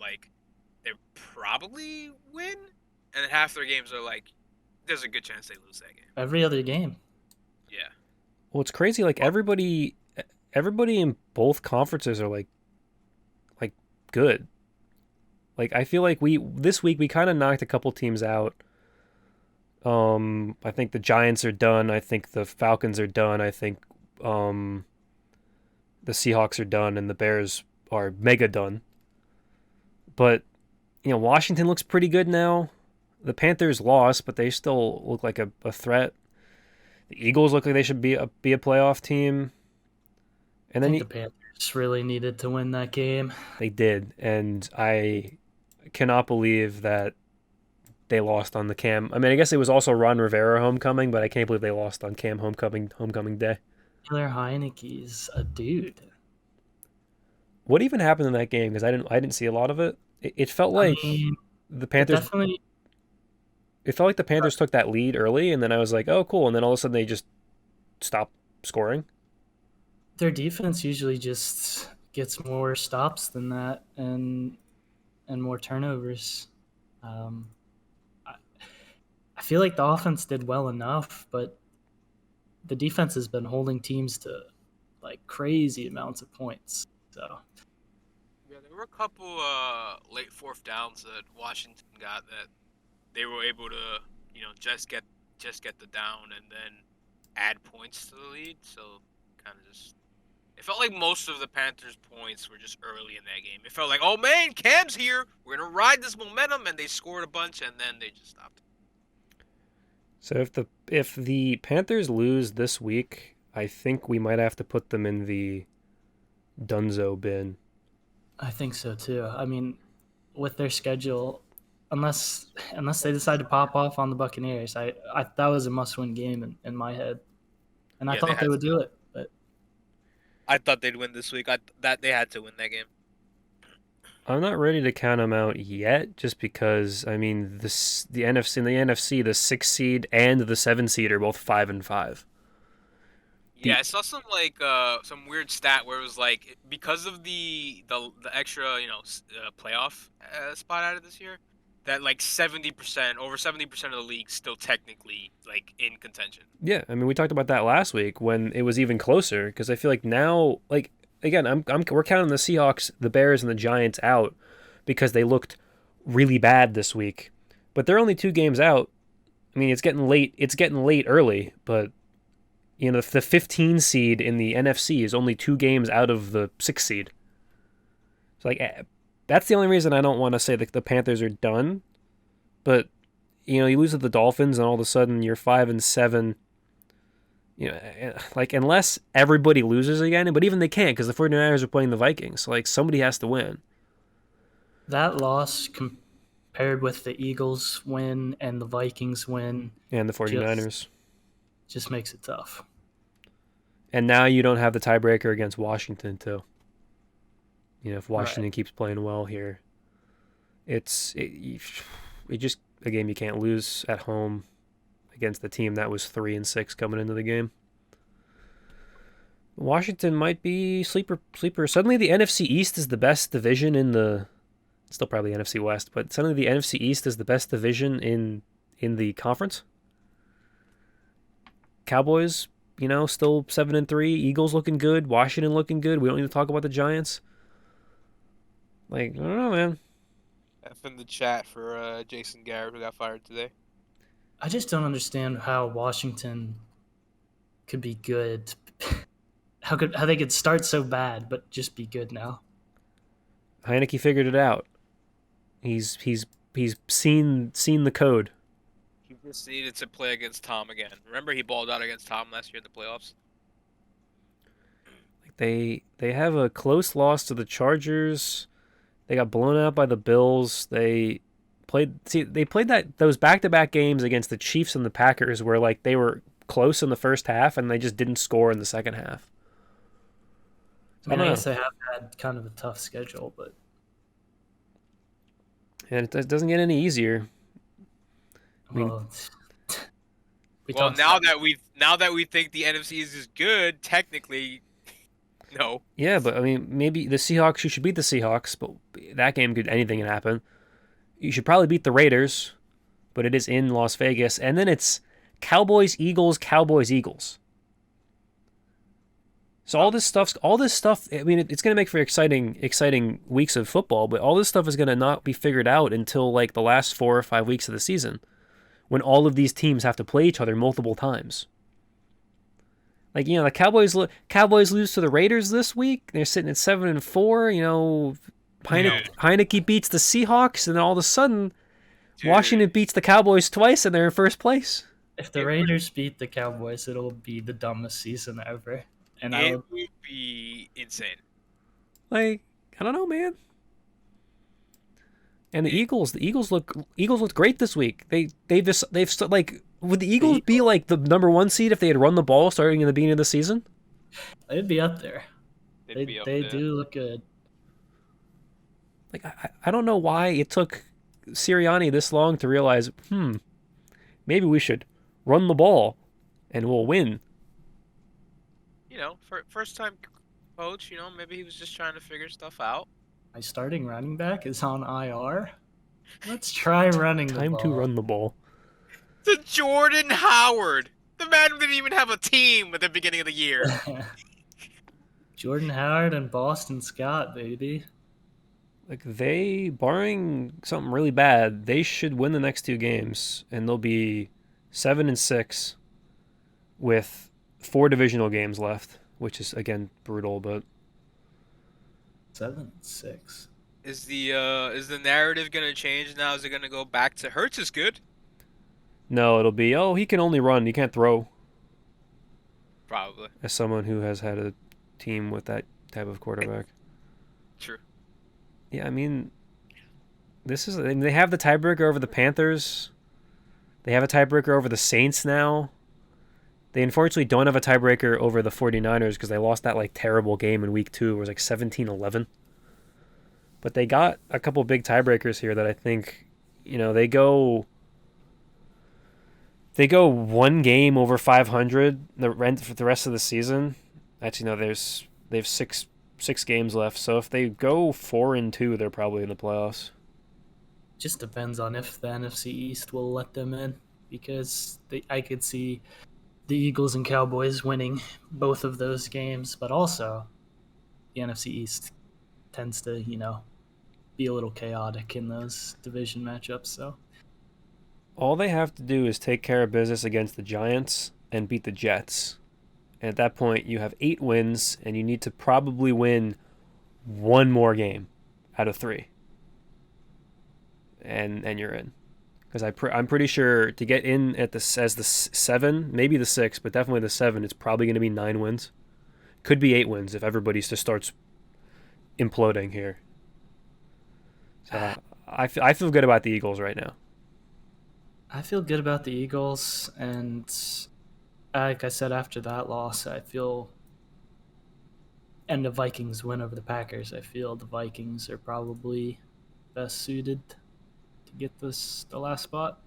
they probably win, and then half their games are there's a good chance they lose that game. every other game. Yeah. Well, it's crazy. Everybody in both conferences are good. I feel this week we kind of knocked a couple teams out. I think the Giants are done. I think the Falcons are done. I think the Seahawks are done, and the Bears are mega done. But Washington looks pretty good now. The Panthers lost, but they still look like a threat. The Eagles look like they should be a playoff team. And I then think the Panthers really needed to win that game. they did, and I cannot believe that they lost on the Cam. I mean, I guess it was also Ron Rivera homecoming, but I can't believe they lost on Cam homecoming day. Taylor Heineke's a dude. What even happened in that game? Because I didn't see a lot of it. It felt like the Panthers. Definitely. It felt like the Panthers took that lead early, and then I was like, "Oh, cool!" And then all of a sudden they just stopped scoring. Their defense usually just gets more stops than that, and more turnovers. I feel like the offense did well enough, but the defense has been holding teams to like crazy amounts of points. So Yeah, there were a couple late fourth downs that Washington got that they were able to, just get the down and then add points to the lead. So kind of just, it felt like most of the Panthers' points were just early in that game. It felt like, oh man, Cam's here, we're gonna ride this momentum, and they scored a bunch, and then they just stopped. So if the Panthers lose this week, I think we might have to put them in the Dunzo bin. I think so too. I mean, with their schedule, unless they decide to pop off on the Buccaneers, I that was a must-win game in my head, and I thought they would do it. But I thought they'd win this week. That they had to win that game. I'm not ready to count them out yet, just because the NFC, the 6 seed and the 7 seed are both 5-5. Yeah, I saw some some weird stat where it was like, because of the extra playoff spot out of this year, that like 70%, over 70% of the league still technically like in contention. Yeah, I mean, we talked about that last week when it was even closer, because I feel like now, like, again, we're counting the Seahawks, the Bears, and the Giants out because they looked really bad this week, but they're only 2 games out. I mean, it's getting late early, but the 15 seed in the NFC is only 2 games out of the 6 seed. So like, that's the only reason I don't want to say that the Panthers are done. But you lose to the Dolphins, and all of a sudden you're 5-7. Like, unless everybody loses again, but even they can't, because the 49ers are playing the Vikings. So like, somebody has to win. That loss compared with the Eagles win and the Vikings win And the 49ers. Just makes it tough. And now you don't have the tiebreaker against Washington, too. If Washington keeps playing well here, it's just a game you can't lose at home against the team that was 3-6 coming into the game. Washington might be sleeper. Suddenly the NFC East is the best division in the... Still probably NFC West, but suddenly the NFC East is the best division in the conference. Cowboys, still 7-3. Eagles looking good. Washington looking good. We don't need to talk about the Giants. Like, I don't know, man. F in the chat for Jason Garrett, who got fired today. I just don't understand how Washington could be good. How they could start so bad but just be good now. Heineke figured it out. He's seen the code. He just needed to play against Tom again. Remember, he balled out against Tom last year in the playoffs. They have a close loss to the Chargers. They got blown out by the Bills. They played those back-to-back games against the Chiefs and the Packers where like they were close in the first half and they just didn't score in the second half. I guess they have had kind of a tough schedule, but and it doesn't get any easier. Now that we think the NFC is good, technically, no. Yeah, but I mean, maybe the Seahawks. You should beat the Seahawks, but that game anything can happen. You should probably beat the Raiders, but it is in Las Vegas, and then it's Cowboys, Eagles, Cowboys, Eagles. So all this stuff. I mean, it's going to make for exciting weeks of football, but all this stuff is going to not be figured out until like the last 4 or 5 weeks of the season, when all of these teams have to play each other multiple times. Like, the Cowboys lose to the Raiders this week. They're sitting at 7-4. Heineke beats the Seahawks, and then all of a sudden, Washington beats the Cowboys twice, and they're in first place. If the Raiders beat the Cowboys, it'll be the dumbest season ever. And it would be insane. Like, I don't know, man. And the Eagles looked great this week. Would the Eagles be like the number 1 seed if they had run the ball starting in the beginning of the season? They'd be up there. They do look good. Like, I don't know why it took Sirianni this long to realize, maybe we should run the ball and we'll win. First time coach, maybe he was just trying to figure stuff out. My starting running back is on IR. Let's try running the ball. Time to run the ball. To Jordan Howard. The man didn't even have a team at the beginning of the year. Jordan Howard and Boston Scott, baby. Like, barring something really bad, they should win the next 2 games, and they'll be 7-6 with 4 divisional games left, which is, again, brutal, but 7-6. Is the narrative gonna change now? Is it gonna go back to Hurts is good? no, it'll be, he can only run, he can't throw. Probably. As someone who has had a team with that type of quarterback. True. Yeah, I mean, they have the tiebreaker over the Panthers. They have a tiebreaker over the Saints now. They unfortunately don't have a tiebreaker over the 49ers because they lost that terrible game in week 2. It was 17-11. But they got a couple big tiebreakers here that I think, they go 1 game over 500 for the rest of the season. Actually, no, they have 6 games left. So if they go 4-2, they're probably in the playoffs. Just depends on if the NFC East will let them in, because I could see the Eagles and Cowboys winning both of those games, but also the NFC East tends to, be a little chaotic in those division matchups. So all they have to do is take care of business against the Giants and beat the Jets. And at that point, you have 8 wins, and you need to probably win 1 more game out of 3. And you're in. Because I'm pretty sure to get in as the 7, maybe the 6, but definitely the 7, it's probably going to be 9 wins. Could be 8 wins if everybody just starts imploding here. So I feel good about the Eagles right now. I feel good about the Eagles, and like I said, after that loss, and the Vikings win over the Packers, I feel the Vikings are probably best suited to get the last spot.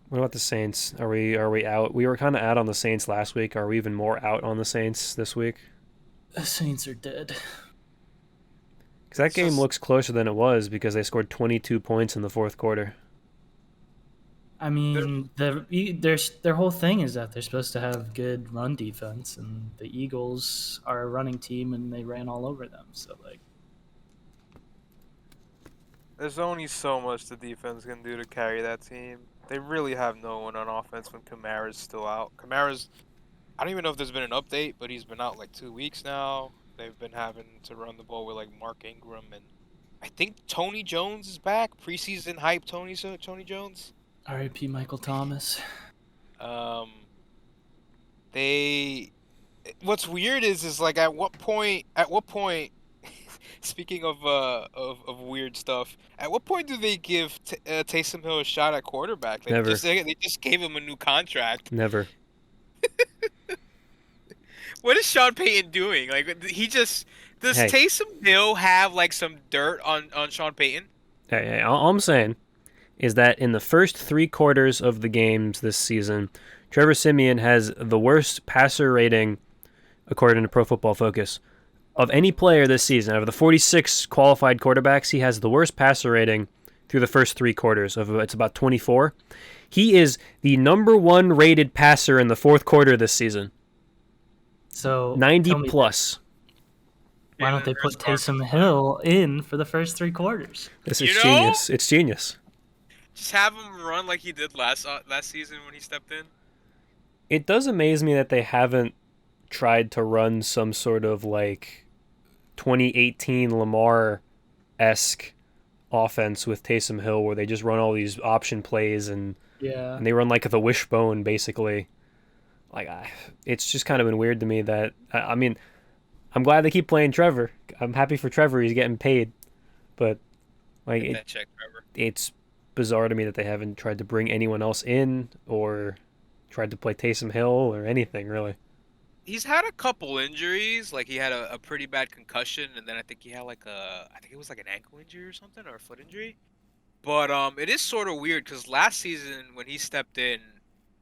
What about the Saints? Are we out? We were kind of out on the Saints last week. Are we even more out on the Saints this week? The Saints are dead. Because that game looks closer than it was because they scored 22 points in the 4th quarter. I mean, their whole thing is that they're supposed to have good run defense, and the Eagles are a running team, and they ran all over them. So, there's only so much the defense can do to carry that team. They really have no one on offense when Kamara's still out. I don't even know if there's been an update, but he's been out 2 weeks now. They've been having to run the ball with Mark Ingram, and I think Tony Jones is back. Preseason hype Tony Jones. R.I.P. Michael Thomas. What's weird is at what point speaking of weird stuff, at what point do they give Taysom Hill a shot at quarterback? Never. They just gave him a new contract. Never. What is Sean Payton doing? Does Taysom Hill have some dirt on Sean Payton? Hey, all I'm saying is that in the first 3 quarters of the games this season, Trevor Siemian has the worst passer rating, according to Pro Football Focus, of any player this season. Out of the 46 qualified quarterbacks, he has the worst passer rating through the first 3 quarters. It's about 24. He is the number 1 rated passer in the 4th quarter this season. So 90 plus. Why don't they put Taysom Hill in for the first 3 quarters? This is genius. It's genius. Just have him run like he did last season when he stepped in. It does amaze me that they haven't tried to run some sort of 2018 Lamar-esque offense with Taysom Hill where they just run all these option plays and Yeah. they run like the wishbone basically. Like, it's just kind of been weird to me that I mean, I'm glad they keep playing Trevor. I'm happy for Trevor. He's getting paid, but like Get that check, Trevor. it's bizarre to me that they haven't tried to bring anyone else in or tried to play Taysom Hill or anything really. He's had a couple injuries. Like he had a pretty bad concussion, and then I think he had I think it was like an ankle injury or something, or a foot injury. But it is sort of weird because last season when he stepped in,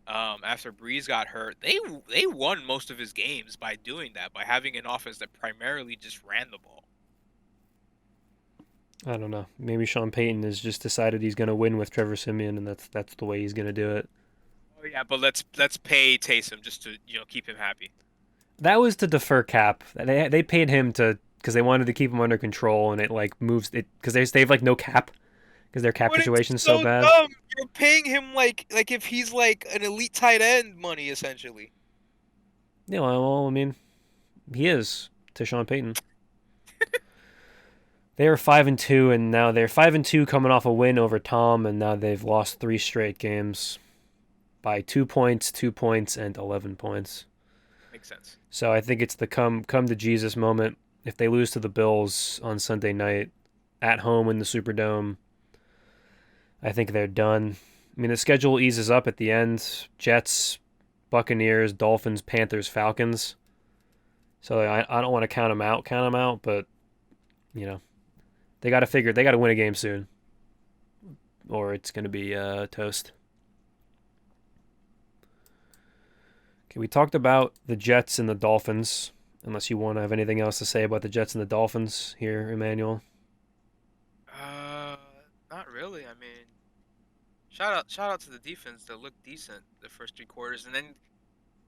after Breeze got hurt, they won most of his games by doing that, by having an offense that primarily just ran the ball. I don't know. Maybe Sean Payton has just decided he's going to win with Trevor Siemian, and that's the way he's going to do it. Oh yeah, but let's pay Taysom just to keep him happy. That was to defer cap. They paid him because they wanted to keep him under control, and it like moves it because they have like no cap because their cap But it's situation's so bad. dumb. You're paying him like if he's like an elite tight end money essentially. Yeah, well, I mean, he is to Sean Payton. They were 5-2, and now they're 5-2, coming off a win over Tom, and now they've lost 3 straight games by 2 points, 2 points, and 11 points. Makes sense. So I think it's the come to Jesus moment. If they lose to the Bills on Sunday night at home in the Superdome, I think they're done. I mean, the schedule eases up at the end. Jets, Buccaneers, Dolphins, Panthers, Falcons. So I don't want to count them out, but they got to win a game soon, or it's going to be toast. Okay, we talked about the Jets and the Dolphins. Unless you want to have anything else to say about the Jets and the Dolphins here, Emmanuel. Not really. I mean, shout out to the defense that looked decent the first 3 quarters, and then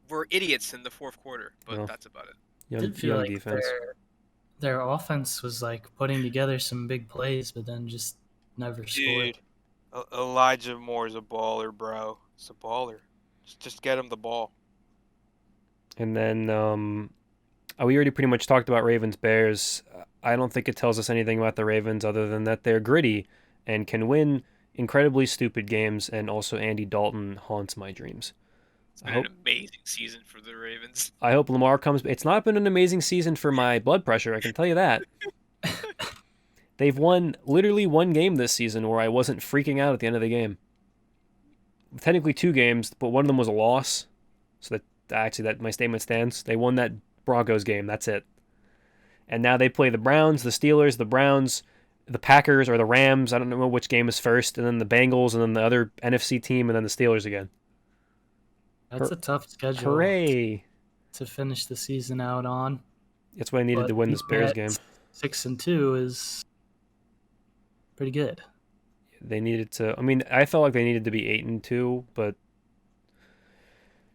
we're idiots in the 4th quarter. But Well, that's about it. I did feel like their offense was like putting together some big plays, but then just never scored. Elijah Moore's a baller, bro. He's a baller. Just get him the ball. And then we already pretty much talked about Ravens-Bears. I don't think it tells us anything about the Ravens other than that they're gritty and can win incredibly stupid games, and also Andy Dalton haunts my dreams. It's been an amazing season for the Ravens. I hope Lamar comes. It's not been an amazing season for my blood pressure, I can tell you that. They've won literally 1 game this season where I wasn't freaking out at the end of the game. Technically 2 games, but one of them was a loss. So that my statement stands. They won that Broncos game. That's it. And now they play the Browns, the Steelers, the Browns, the Packers, or the Rams. I don't know which game is first. And then the Bengals, and then the other NFC team, and then the Steelers again. That's a tough schedule. Hooray! To finish the season out on. That's what I needed to win this Bears game. 6-2 is pretty good. They needed to. I mean, I felt like they needed to be 8-2, but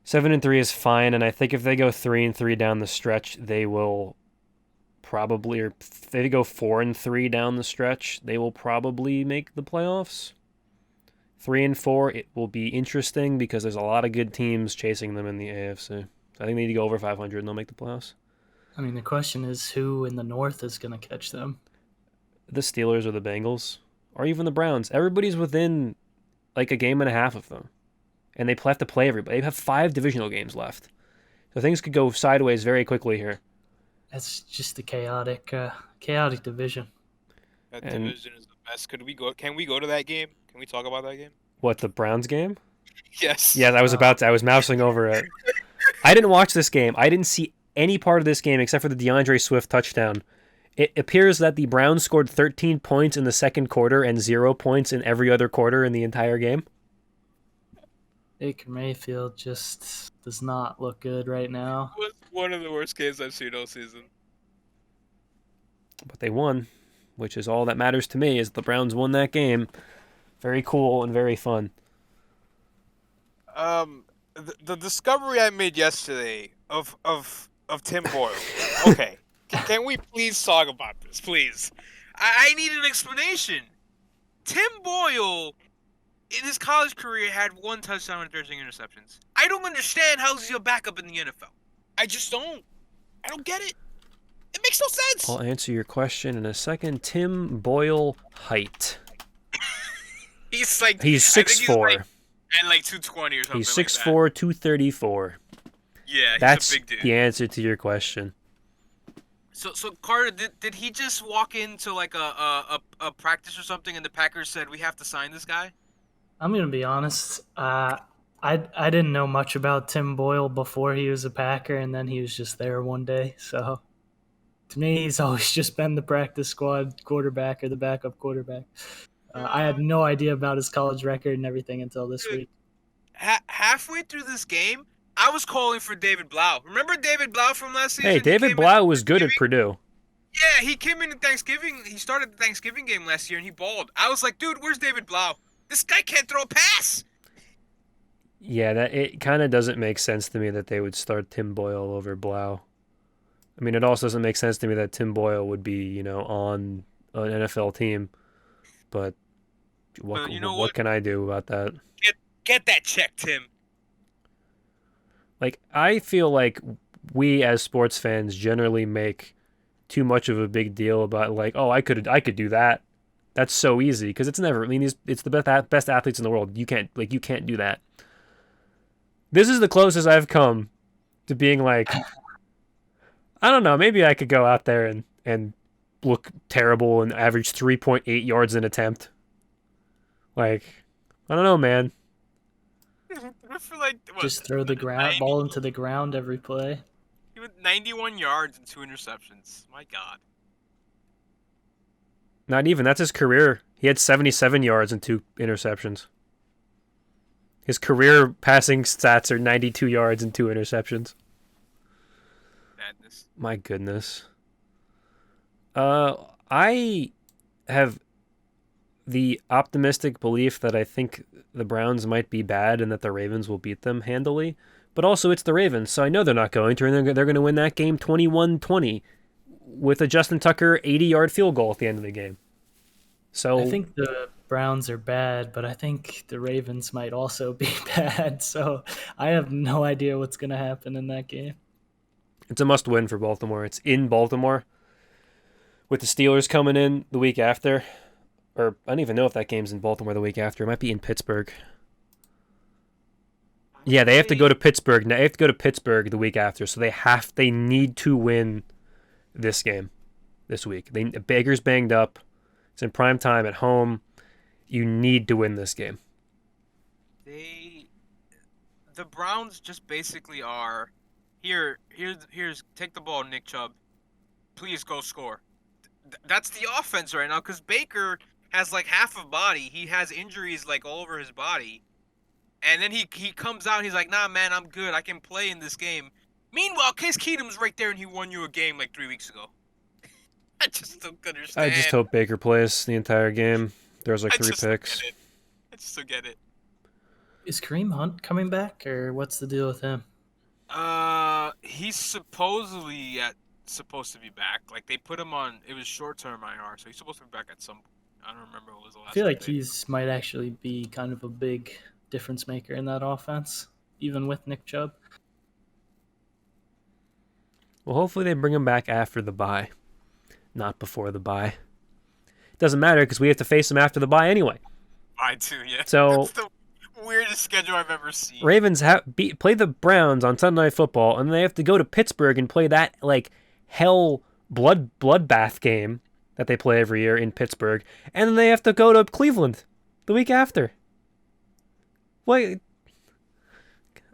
7-3 is fine. And I think if they go 3-3 down the stretch, they will probably, or if they go 4-3 down the stretch, they will probably make the playoffs. 3-4, it will be interesting because there's a lot of good teams chasing them in the AFC. I think they need to go over 500 and they'll make the playoffs. I mean, the question is who in the North is going to catch them? The Steelers or the Bengals, or even the Browns. Everybody's within like a game and a half of them, and they have to play everybody. They have 5 divisional games left, so things could go sideways very quickly here. It's just a chaotic division. That division is the best. Can we go to that game? Can we talk about that game? What, the Browns game? Yes. Yeah, I was mousing over it. I didn't watch this game. I didn't see any part of this game except for the DeAndre Swift touchdown. It appears that the Browns scored 13 points in the second quarter and 0 points in every other quarter in the entire game. Baker Mayfield just does not look good right now. It was one of the worst games I've seen all season. But they won, which is all that matters to me, is the Browns won that game. Very cool and very fun. The discovery I made yesterday of Tim Boyle. Okay. Can we please talk about this, please? I need an explanation. Tim Boyle, in his college career, had 1 touchdown and 13 interceptions. I don't understand how he's a backup in the NFL. I just don't. I don't get it. It makes no sense. I'll answer your question in a second. Tim Boyle height. He's like He's I think 6'4". and like 220 or something. He's like 6'4", 234. Yeah, That's he's a big dude. the answer to your question. So Carter, did he just walk into like a practice or something, and the Packers said we have to sign this guy? I'm gonna be honest. I didn't know much about Tim Boyle before he was a Packer, and then he was just there one day. So to me, he's always just been the practice squad quarterback or the backup quarterback. I had no idea about his college record and everything until this week. Halfway through this game, I was calling for David Blau. Remember David Blau from last season? Hey, David Blau was good at Purdue. Yeah, he came in Thanksgiving. He started the Thanksgiving game last year, and he balled. I was like, dude, where's David Blau? This guy can't throw a pass. Yeah, it kind of doesn't make sense to me that they would start Tim Boyle over Blau. I mean, it also doesn't make sense to me that Tim Boyle would be, on an NFL team. But what can I do about that? Get that check, Tim. Like, I feel like we as sports fans generally make too much of a big deal about like, oh, I could do that. That's so easy because it's never. I mean, it's the best athletes in the world. You can't do that. This is the closest I've come to being like, I don't know, maybe I could go out there and look terrible and average 3.8 yards an attempt. Like, I don't know, man. For like, Just throw the ball into the ground every play. He went 91 yards and 2 interceptions. My God. Not even. That's his career. He had 77 yards and 2 interceptions. His career passing stats are 92 yards and 2 interceptions. Madness. My goodness. I have the optimistic belief that I think the Browns might be bad and that the Ravens will beat them handily. But also it's the Ravens, so I know they're not going to, and they're going to win that game 21-20 with a Justin Tucker 80-yard field goal at the end of the game. So I think the Browns are bad, but I think the Ravens might also be bad. So I have no idea what's going to happen in that game. It's a must-win for Baltimore. It's in Baltimore with the Steelers coming in the week after. Or I don't even know if that game's in Baltimore the week after. It might be in Pittsburgh. Yeah, they have to go to Pittsburgh. They have to go to Pittsburgh the week after, so they need to win this game this week. Baker's banged up. It's in prime time at home. You need to win this game. The Browns just basically are here's take the ball, Nick Chubb. Please go score. That's the offense right now because Baker has like half a body. He has injuries like all over his body. And then he comes out and he's like, nah, man, I'm good. I can play in this game. Meanwhile, Case Keenum's right there and he won you a game like 3 weeks ago. I just don't understand. I just hope Baker plays the entire game. There's like 3 picks. I just don't get it. Is Kareem Hunt coming back, or what's the deal with him? He's supposed to be back. Like they put him on. It was short-term IR, so he's supposed to be back at some. I don't remember what was the last. I feel like update. he's might actually be kind of a big difference maker in that offense, even with Nick Chubb. Well, hopefully they bring him back after the bye, not before the bye. It doesn't matter because we have to face him after the bye anyway. I too, yeah. So That's the weirdest schedule I've ever seen. Ravens play the Browns on Sunday Night Football, and they have to go to Pittsburgh and play that like hell bloodbath game that they play every year in Pittsburgh, and then they have to go to Cleveland the week after. Wait,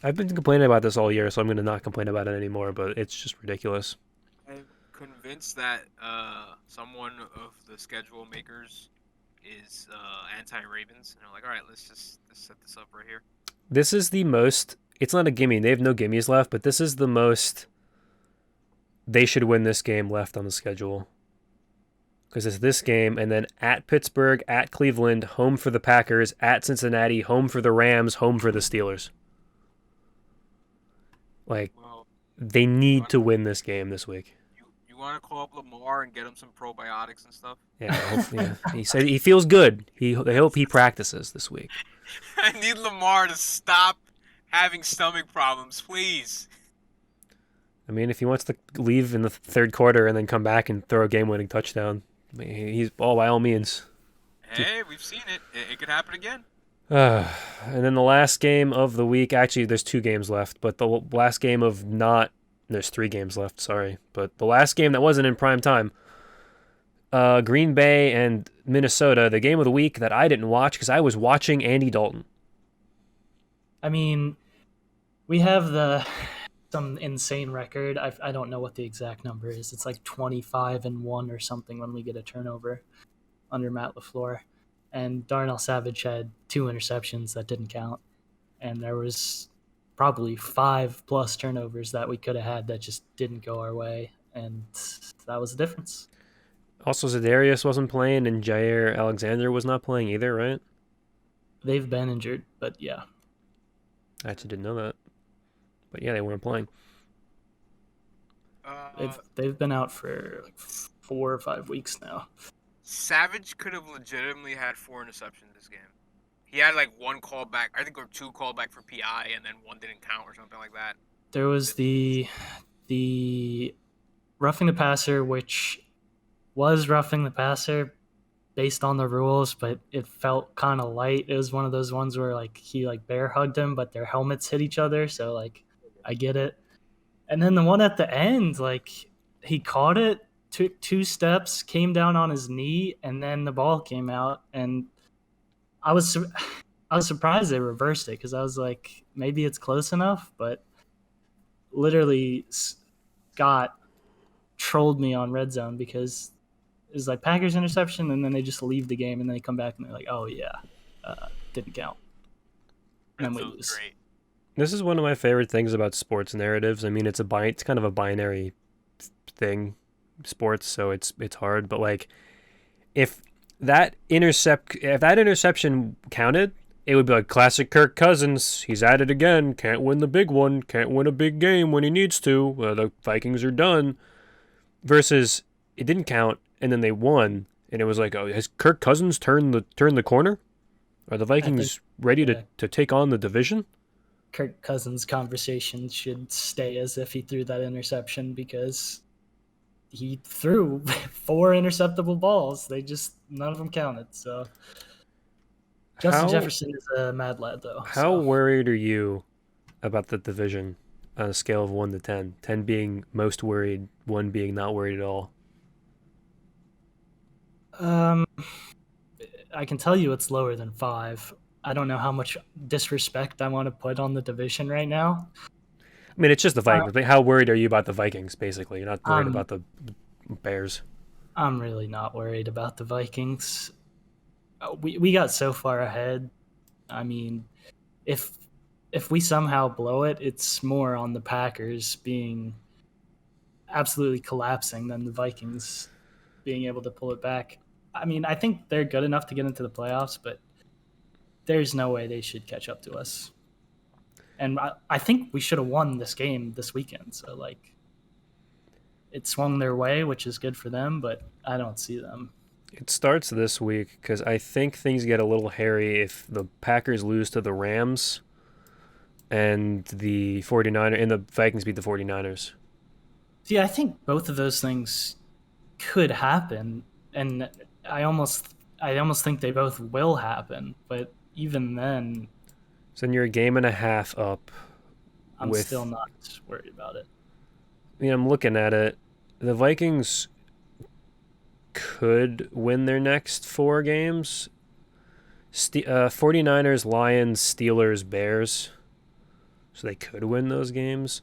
I've been complaining about this all year, so I'm going to not complain about it anymore, but it's just ridiculous. I'm convinced that someone of the schedule makers is anti-Ravens, and they're like, all right, let's set this up right here. This is the most. It's not a gimme. They have no gimmies left, but this is the most. They should win this game left on the schedule. Because it's this game, and then at Pittsburgh, at Cleveland, home for the Packers, at Cincinnati, home for the Rams, home for the Steelers. Like, they need to win this game this week. You want to call up Lamar and get him some probiotics and stuff? Yeah. He said he feels good. They hope he practices this week. I need Lamar to stop having stomach problems, please. I mean, if he wants to leave in the third quarter and then come back and throw a game-winning touchdown, he's by all means. Hey, we've seen it. It could happen again. And then the last game of the week, actually, there's 2 games left, but the last game of not, there's 3 games left, sorry. But the last game that wasn't in prime time, Green Bay and Minnesota, the game of the week that I didn't watch because I was watching Andy Dalton. I mean, we have some insane record. I don't know what the exact number is. It's like 25-1 or something when we get a turnover under Matt LaFleur. And Darnell Savage had 2 interceptions that didn't count. And there was probably 5+ turnovers that we could have had that just didn't go our way. And that was the difference. Also, Za'Darius wasn't playing, and Jair Alexander was not playing either, right? They've been injured, but yeah. I actually didn't know that. But yeah, they weren't playing. They've been out for like 4 or 5 weeks now. Savage could have legitimately had 4 interceptions this game. He had like 1 callback, I think, or 2 callback for PI, and then 1 didn't count or something like that. There was the roughing the passer, which was roughing the passer based on the rules, but it felt kind of light. It was one of those ones where like he like bear hugged him, but their helmets hit each other, so like I get it. And then the one at the end, like he caught it, took 2 steps, came down on his knee, and then the ball came out, and I was surprised they reversed it because I was like, maybe it's close enough, but literally Scott trolled me on Red Zone because it was like Packers interception, and then they just leave the game, and then they come back and they're like, oh yeah, didn't count. And then we lose. Great. This is one of my favorite things about sports narratives. I mean, it's kind of a binary thing, sports, so it's hard. But like, if that interception counted, it would be like classic Kirk Cousins. He's at it again. Can't win the big one. Can't win a big game when he needs to. The Vikings are done. Versus it didn't count, and then they won, and it was like, oh, has Kirk Cousins turned the corner? Are the Vikings ready to take on the division? Kirk Cousins' conversation should stay as if he threw that interception because he threw 4 interceptable balls. None of them counted. So Justin Jefferson is a mad lad, though. How worried are you about the division on a scale of 1 to 10? 10 being most worried, 1 being not worried at all. I can tell you it's lower than 5. I don't know how much disrespect I want to put on the division right now. I mean, it's just the Vikings. How worried are you about the Vikings, basically? You're not worried about the Bears. I'm really not worried about the Vikings. We got so far ahead. I mean, if we somehow blow it, it's more on the Packers being absolutely collapsing than the Vikings being able to pull it back. I mean, I think they're good enough to get into the playoffs, but there's no way they should catch up to us. And I think we should have won this game this weekend. So, like, it swung their way, which is good for them, but I don't see them. It starts this week because I think things get a little hairy if the Packers lose to the Rams and the 49ers, and the Vikings beat the 49ers. See, I think both of those things could happen, and I almost think they both will happen, but even then, so then you're a game and a half up. I'm still not worried about it. I mean, I'm looking at it. The Vikings could win their next 4 games. 49ers, Lions, Steelers, Bears. So they could win those games.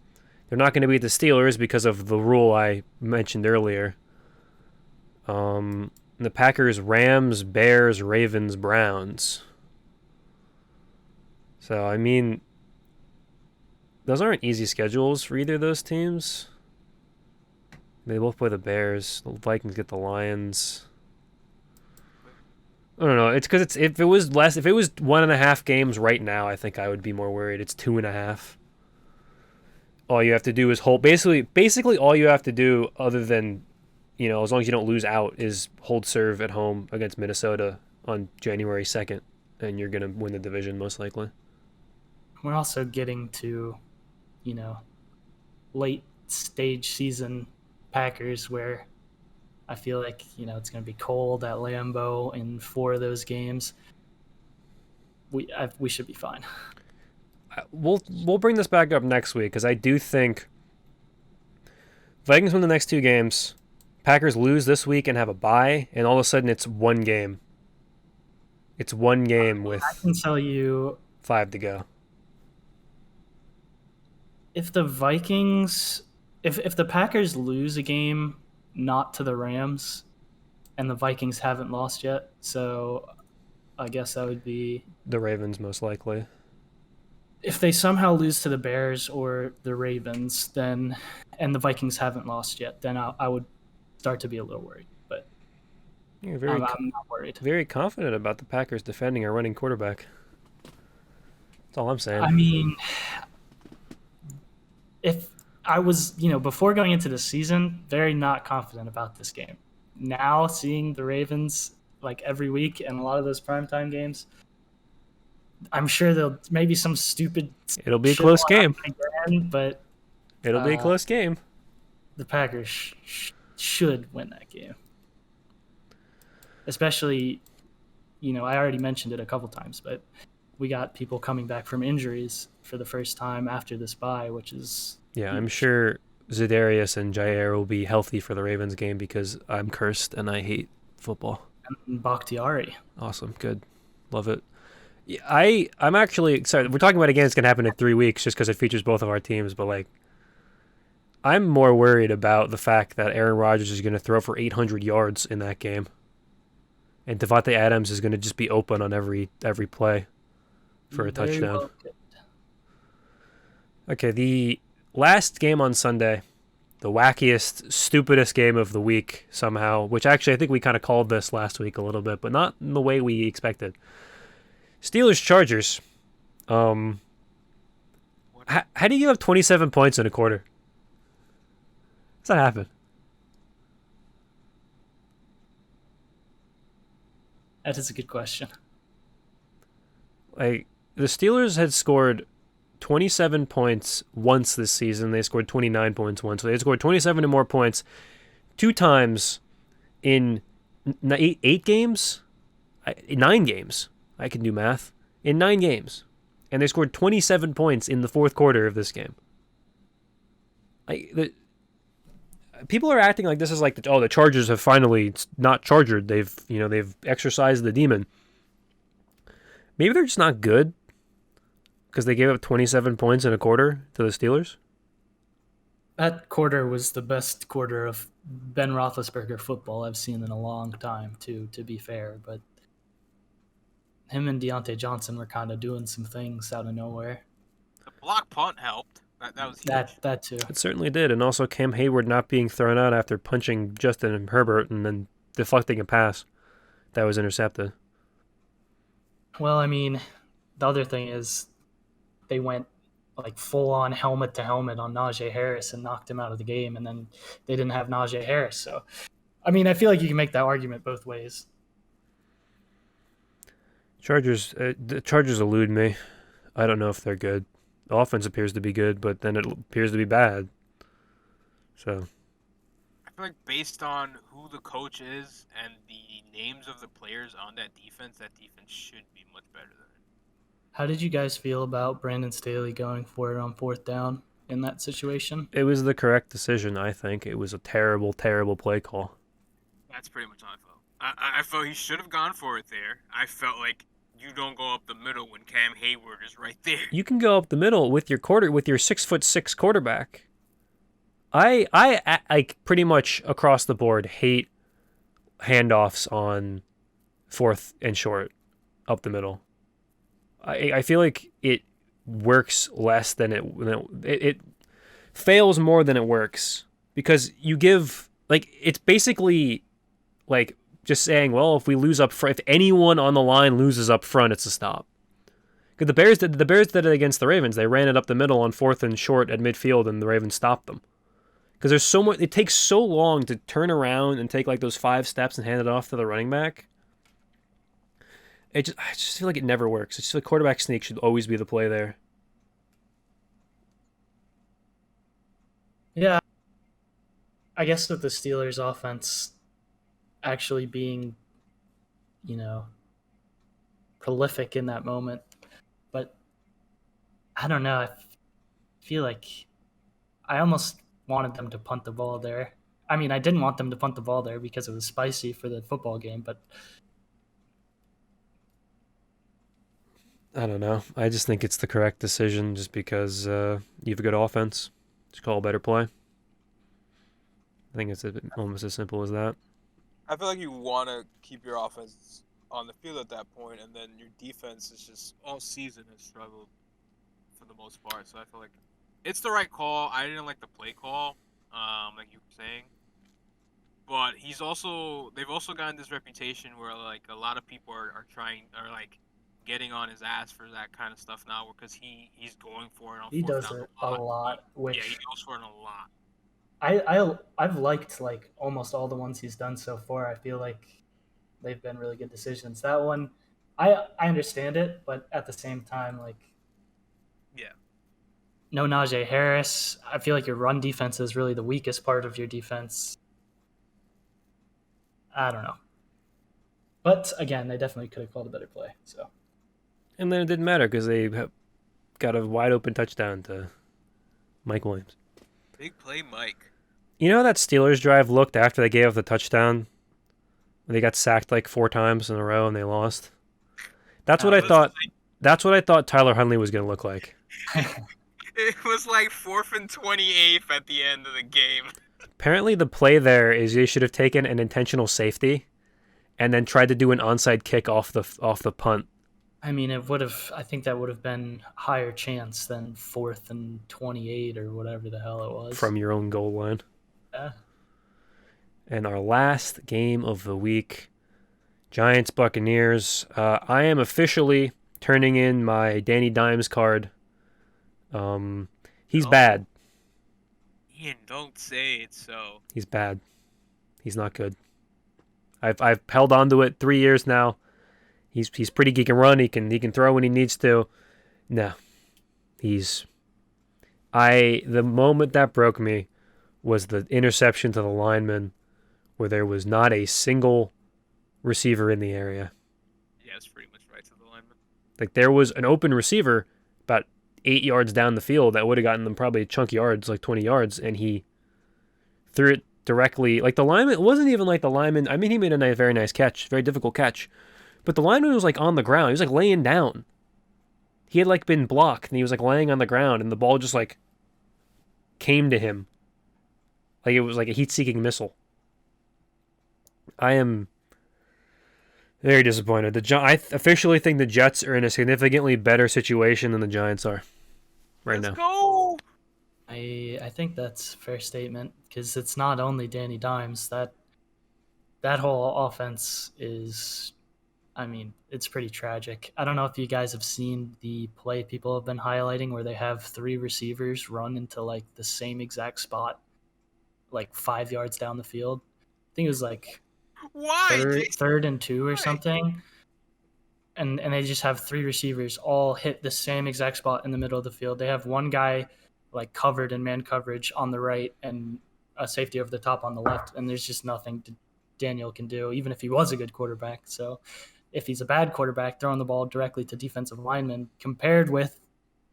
They're not going to beat the Steelers because of the rule I mentioned earlier. The Packers, Rams, Bears, Ravens, Browns. So, I mean, those aren't easy schedules for either of those teams. They both play the Bears. The Vikings get the Lions. I don't know. It's because if it was 1.5 games right now, I think I would be more worried. It's 2.5. All you have to do is hold. Basically, all you have to do, other than, as long as you don't lose out, is hold serve at home against Minnesota on January 2nd, and you're gonna win the division most likely. We're also getting to, late stage season Packers where I feel like, it's going to be cold at Lambeau in 4 of those games. We should be fine. We'll bring this back up next week because I do think Vikings win the next 2 games, Packers lose this week and have a bye, and all of a sudden it's 1 game. It's 1 game with I can tell you 5 to go. if the Vikings, if the Packers lose a game not to the Rams, and the Vikings haven't lost yet, so I guess that would be The Ravens most likely. if they somehow lose to the Bears or the Ravens, then and the Vikings haven't lost yet, then I would start to be a little worried. But You're I'm not worried. very confident about the Packers defending our running quarterback. That's all I'm saying. I mean, if I was, before going into the season, very not confident about this game. Now seeing the Ravens like every week and a lot of those primetime games, I'm sure there'll maybe some stupid. It'll be a close game. Again, but It'll be a close game. The Packers should win that game. Especially, I already mentioned it a couple times, but we got people coming back from injuries for the first time after this bye, which is Yeah, I'm sure Za'Darius and Jair will be healthy for the Ravens game because I'm cursed and I hate football. and Bakhtiari. Awesome, good, love it. Yeah, I'm actually excited. We're talking about a game that's gonna happen in 3 weeks just because it features both of our teams, but like, I'm more worried about the fact that Aaron Rodgers is gonna throw for 800 yards in that game, and Devontae Adams is gonna just be open on every play for a touchdown. Well, Okay, the last game on Sunday, the wackiest, stupidest game of the week somehow, which actually I think we kind of called this last week a little bit, but not in the way we expected. Steelers-Chargers. How do you give up 27 points in a quarter? How's that happen? that is a good question. Like, the Steelers had scored 27 points once this season. They scored 29 points once. So they scored 27 and more points 2 times in 8 games? 9 games. I can do math. In 9 games. And they scored 27 points in the 4th quarter of this game. People are acting like this is like, the Chargers have finally not chargered. They've exercised the demon. Maybe they're just not good because they gave up 27 points in a quarter to the Steelers. That quarter was the best quarter of Ben Roethlisberger football I've seen in a long time, to be fair. But him and Deontay Johnson were kind of doing some things out of nowhere. The block punt helped. That was huge. That too. It certainly did. And also Cam Hayward not being thrown out after punching Justin Herbert and then deflecting a pass that was intercepted. Well, I mean, the other thing is they went like full-on helmet to helmet on Najee Harris and knocked him out of the game, and then they didn't have Najee Harris. So, I mean, I feel like you can make that argument both ways. The Chargers elude me. I don't know if they're good. The offense appears to be good, but then it appears to be bad. So I feel like based on who the coach is and the names of the players on that defense should be much better than it. How did you guys feel about Brandon Staley going for it on 4th down in that situation? it was the correct decision, I think. It was a terrible, terrible play call. That's pretty much how I felt. I felt he should have gone for it there. I felt like you don't go up the middle when Cam Hayward is right there. You can go up the middle with your 6'6" quarterback. I like pretty much across the board hate handoffs on 4th and short up the middle. I feel like it works less than it fails more than it works because you give it's basically like just saying, well, if we lose up front, if anyone on the line loses up front, it's a stop. Because the Bears did it against the Ravens. They ran it up the middle on 4th and short at midfield, and the Ravens stopped them. Because there's so much. It takes so long to turn around and take like those 5 steps and hand it off to the running back. I just feel like it never works. It's just like quarterback sneak should always be the play there. Yeah, I guess with the Steelers' offense actually being, you know, prolific in that moment, but I don't know. I feel like I almost wanted them to punt the ball there. I mean, I didn't want them to punt the ball there because it was spicy for the football game, but I don't know. I just think it's the correct decision just because you have a good offense. Just call a better play. I think it's almost as simple as that. I feel like you want to keep your offense on the field at that point, and then your defense is just all season has struggled for the most part. So I feel like it's the right call. I didn't like the play call, like you were saying, but they've also gotten this reputation where like a lot of people are like getting on his ass for that kind of stuff now because he's going for it on he fourth does down it a a lot. lot. He Which goes for it a lot. I've liked like almost all the ones he's done so far. I feel like they've been really good decisions. That one, I understand it, but at the same time, like Yeah. no Najee Harris. I feel like your run defense is really the weakest part of your defense. I don't know, but again, they definitely could have called a better play. So And then it didn't matter because they got a wide open touchdown to Mike Williams. Big play, Mike. You know how that Steelers drive looked after they gave up the touchdown? They got sacked like 4 times in a row and they lost. That's what I thought. That's what I thought Tyler Huntley was going to look like. It was like 4th and 28 at the end of the game. Apparently, the play there is they should have taken an intentional safety and then tried to do an onside kick off the punt. I mean, it would have. I think that would have been higher chance than 4th and 28 or whatever the hell it was From your own goal line. Yeah. And our last game of the week, Giants Buccaneers. I am officially turning in my Danny Dimes card. He's bad. Ian, don't say it so. He's bad. He's not good. I've held on to it 3 years now. He's pretty. He can run. He can throw when he needs to. No, the moment that broke me was the interception to the lineman, where there was not a single receiver in the area. Yeah, it's pretty much right to the lineman. Like there was an open receiver about 8 yards down the field that would have gotten them probably chunk yards, like 20 yards, and he threw it directly. Like the lineman, it wasn't even like the lineman. I mean, he made a very nice catch, very difficult catch, but the lineman was like on the ground. He was like laying down. He had like been blocked, and he was like laying on the ground, and the ball just like came to him. Like it was like a heat-seeking missile. I am very disappointed. I officially think the Jets are in a significantly better situation than the Giants are right now. Let's go! I think that's a fair statement because it's not only Danny Dimes. That whole offense is, I mean, it's pretty tragic. I don't know if you guys have seen the play people have been highlighting where they have 3 receivers run into like the same exact spot, like 5 yards down the field. I think it was like Why? third and 2 or something. And they just have 3 receivers all hit the same exact spot in the middle of the field. They have one guy like covered in man coverage on the right and a safety over the top on the left, and there's just nothing Daniel can do, even if he was a good quarterback. So if he's a bad quarterback, throwing the ball directly to defensive linemen compared with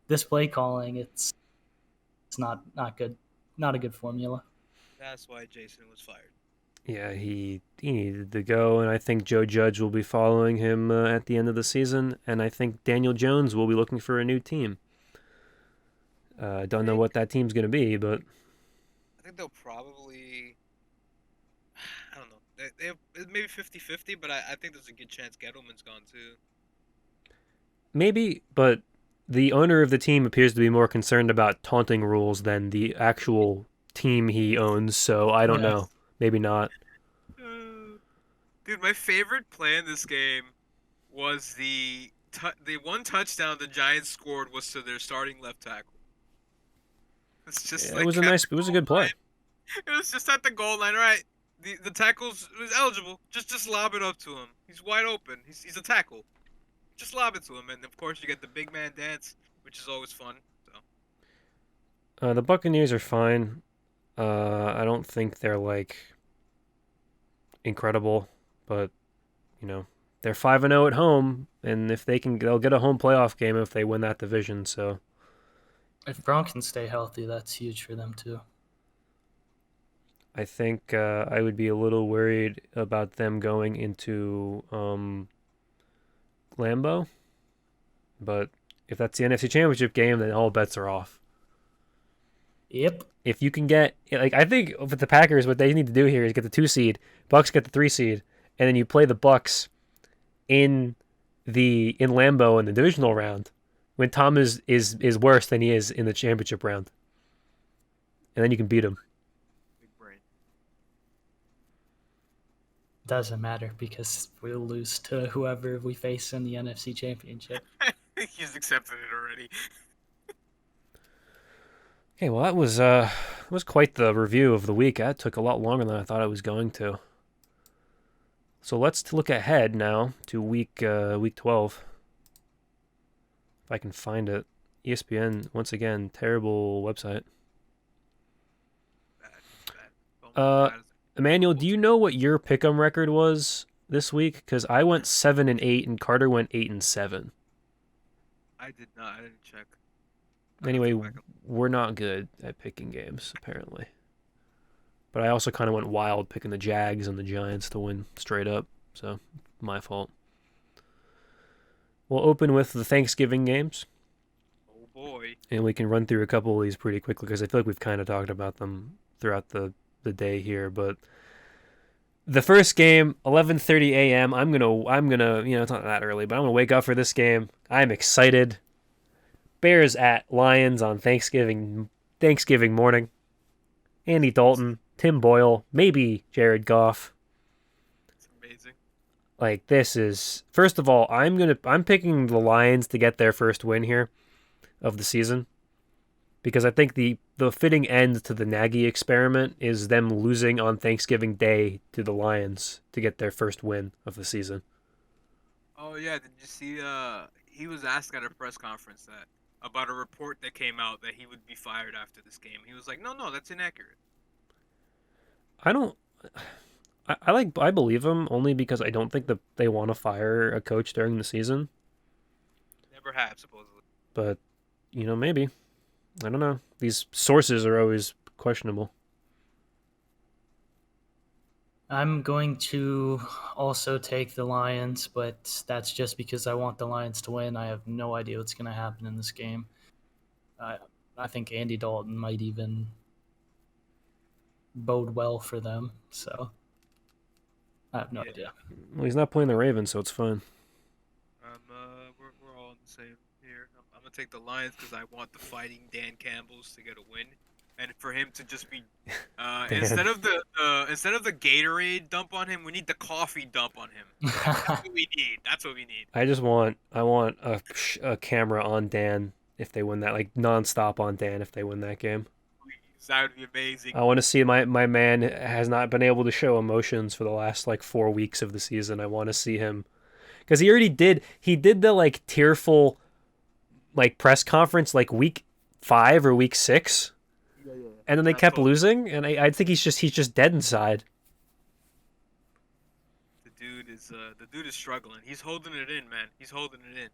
this play calling, it's not good. Not a good formula. That's why Jason was fired. Yeah, he needed to go, and I think Joe Judge will be following him at the end of the season, and I think Daniel Jones will be looking for a new team. I don't know what that team's going to be, but I think they'll probably, I don't know, they maybe 50-50, but I think there's a good chance Gettleman's gone too. maybe, but the owner of the team appears to be more concerned about taunting rules than the actual team he owns, so I don't know. Maybe not. Dude, my favorite play in this game was the one touchdown the Giants scored was to their starting left tackle. It's just it was a good play. It was just at the goal line, right? The tackle's was eligible. Just lob it up to him. He's wide open. He's a tackle. Just lob it to him, and of course you get the big man dance, which is always fun. So. The Buccaneers are fine. I don't think they're like incredible, but they're 5-0 at home, and if they'll get a home playoff game if they win that division. So If Braun can stay healthy, that's huge for them too. I think I would be a little worried about them going into Lambeau, but if that's the NFC Championship game, then all bets are off. Yep. If you can get, like, I think with the Packers, what they need to do here is get the 2 seed, Bucs get the 3 seed, and then you play the Bucs in Lambeau in the divisional round when Tom is worse than he is in the championship round, and then you can beat him. Big brain. Doesn't matter because we'll lose to whoever we face in the NFC Championship. He's accepted it already. Okay, well that was quite the review of the week. That took a lot longer than I thought it was going to. So let's look ahead now to week 12. If I can find it. ESPN, once again, terrible website. Bad. Emmanuel, do you know what your pick'em record was this week? Because I went 7-8 and Carter went 8-7. I did not. I didn't check. Anyway, we're not good at picking games, apparently. But I also kind of went wild picking the Jags and the Giants to win straight up, so my fault. We'll open with the Thanksgiving games. Oh boy. And we can run through a couple of these pretty quickly because I feel like we've kind of talked about them throughout the day here. But the first game, 11:30 a.m. I'm gonna it's not that early, but I'm gonna wake up for this game. I'm excited. Bears at Lions on Thanksgiving morning. Andy Dalton, Tim Boyle, maybe Jared Goff. It's amazing. Like, this is, first of all, I'm picking the Lions to get their first win here of the season, because I think the fitting end to the Nagy experiment is them losing on Thanksgiving Day to the Lions to get their first win of the season. Oh yeah, did you see? He was asked at a press conference about a report that came out that he would be fired after this game. He was like, "No, that's inaccurate." I believe him only because I don't think that they want to fire a coach during the season. Never have, supposedly. But, maybe. I don't know. These sources are always questionable. I'm going to also take the Lions, but that's just because I want the Lions to win. I have no idea what's going to happen in this game. I think Andy Dalton might even bode well for them, so I have no idea. Well, he's not playing the Ravens, so it's fine. We're all in the same here. I'm gonna take the Lions because I want the fighting Dan Campbells to get a win, and for him to just be instead of the Gatorade dump on him, we need the coffee dump on him. That's what we need. That's what we need. I want a camera on Dan if they win that, like nonstop on Dan if they win that game. Please, that would be amazing. I want to see my man has not been able to show emotions for the last 4 weeks of the season. I want to see him, because he already did. He did the tearful press conference week 5 or week 6. Yeah. And then they kept losing, and I think he's just dead inside. The dude is struggling. He's holding it in, man. He's holding it in.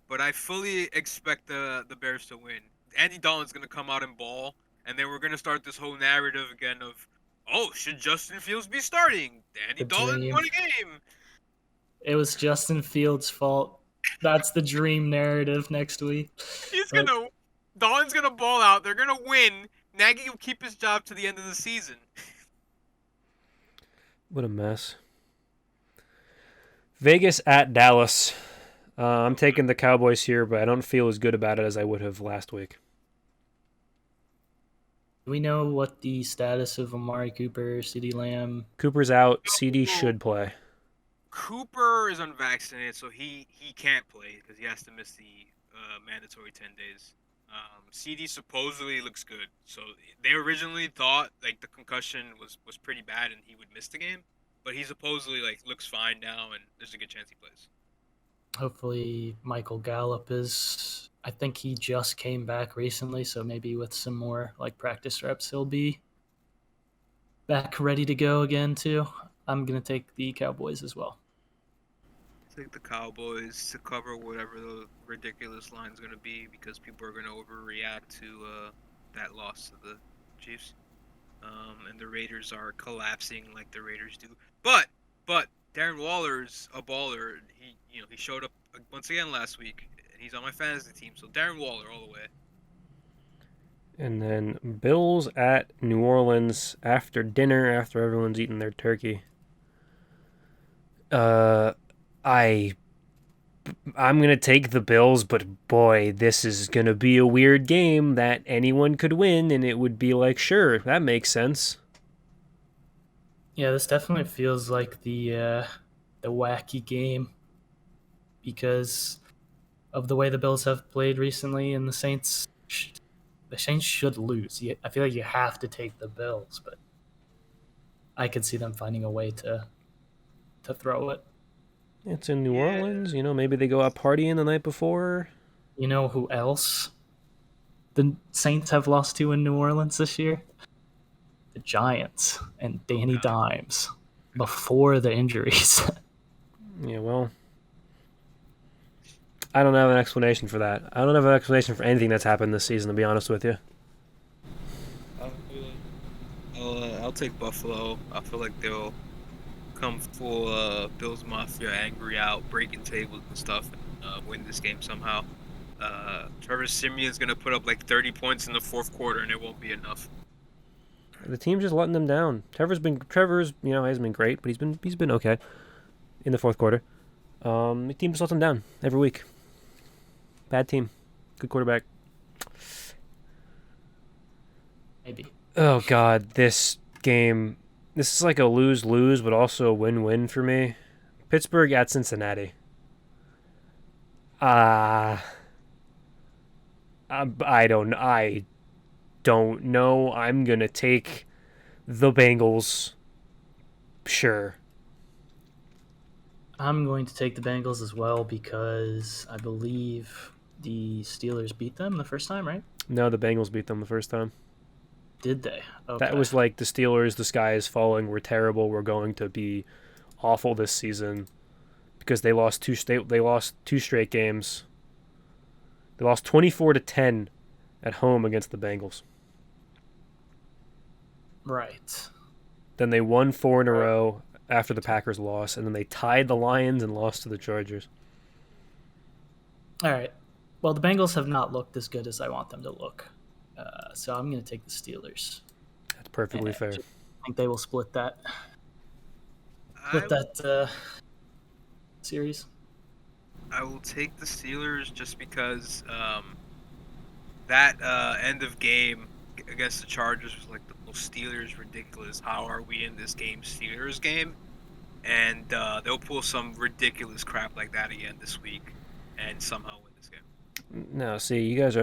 But I fully expect the Bears to win. Andy Dalton's gonna come out and ball, and then we're gonna start this whole narrative again of, oh, should Justin Fields be starting? Andy Dalton won a game. It was Justin Fields' fault. That's the dream narrative next week. Dalton's gonna ball out. They're gonna win. Nagy will keep his job to the end of the season. What a mess. Vegas at Dallas. I'm taking the Cowboys here, but I don't feel as good about it as I would have last week. Do we know what the status of Amari Cooper, CeeDee Lamb? Cooper's out. CD should play. Cooper is unvaccinated, so he can't play because he has to miss the mandatory 10 days. CD supposedly looks good, so they originally thought the concussion was pretty bad and he would miss the game, but he supposedly looks fine now and there's a good chance he plays. Hopefully Michael Gallup is I think he just came back recently, so maybe with some more like practice reps, he'll be back ready to go again too. I'm gonna take the Cowboys as well. Take the Cowboys to cover whatever the ridiculous line's going to be because people are going to overreact to that loss to the Chiefs. And the Raiders are collapsing like the Raiders do. But Darren Waller's a baller. He showed up once again last week. He's on my fantasy team, so Darren Waller all the way. And then Bills at New Orleans after dinner, after everyone's eaten their turkey. I'm gonna take the Bills, but boy, this is gonna be a weird game that anyone could win, and it would be like, sure, that makes sense. Yeah, this definitely feels like the wacky game because of the way the Bills have played recently, and the Saints should lose. I feel like you have to take the Bills, but I could see them finding a way to throw it. It's in New Orleans, maybe they go out partying the night before. You know who else the Saints have lost to in New Orleans this year? The Giants and Danny Dimes before the injuries. Yeah, well, I don't have an explanation for that. I don't have an explanation for anything that's happened this season, to be honest with you. I'll take Buffalo. I feel like they'll come full Bills Mafia, angry out, breaking tables and stuff, and win this game somehow. Trevor Simeon's gonna put up like 30 points in the fourth quarter, and it won't be enough. The team's just letting them down. Trevor's hasn't been great, but he's been okay in the fourth quarter. The team just lets them down every week. Bad team. Good quarterback. Maybe. Oh God, this game. This is like a lose-lose, but also a win-win for me. Pittsburgh at Cincinnati. I don't know. I'm gonna take the Bengals. Sure. I'm going to take the Bengals as well because I believe the Steelers beat them the first time, right? No, the Bengals beat them the first time. Did they? Okay. That was like the Steelers, the sky is falling, we're terrible, we're going to be awful this season because they lost two straight games. They lost 24-10 at home against the Bengals. Right. Then they won 4 in a row after the Packers lost, and then they tied the Lions and lost to the Chargers. All right. Well, the Bengals have not looked as good as I want them to look. So I'm going to take the Steelers. That's perfectly fair. I think they will split that series. I will take the Steelers just because that end of game against the Chargers was like the most Steelers ridiculous. How are we in this game? Steelers game, and they'll pull some ridiculous crap like that again this week, and somehow win this game. No, see, you guys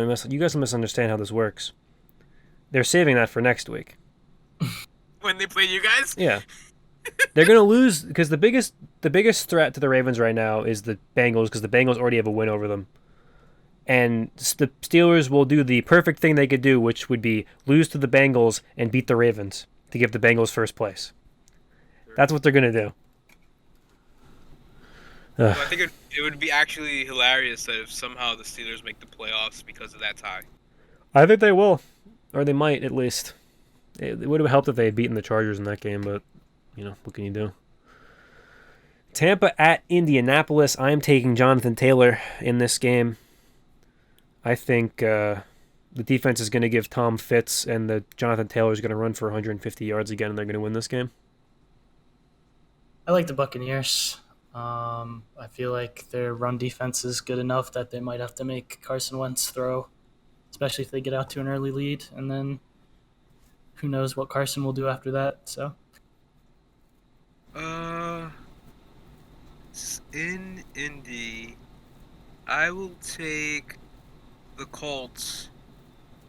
misunderstand how this works. They're saving that for next week. When they play you guys? Yeah. They're going to lose because the biggest threat to the Ravens right now is the Bengals because the Bengals already have a win over them. And the Steelers will do the perfect thing they could do, which would be lose to the Bengals and beat the Ravens to give the Bengals first place. That's what they're going to do. So I think it would be actually hilarious that if somehow the Steelers make the playoffs because of that tie. I think they will. Or they might, at least. It would have helped if they had beaten the Chargers in that game, but, what can you do? Tampa at Indianapolis. I'm taking Jonathan Taylor in this game. I think the defense is going to give Tom fits, and the Jonathan Taylor is going to run for 150 yards again, and they're going to win this game. I like the Buccaneers. I feel like their run defense is good enough that they might have to make Carson Wentz throw, especially if they get out to an early lead, and then who knows what Carson will do after that. So, in Indy, I will take the Colts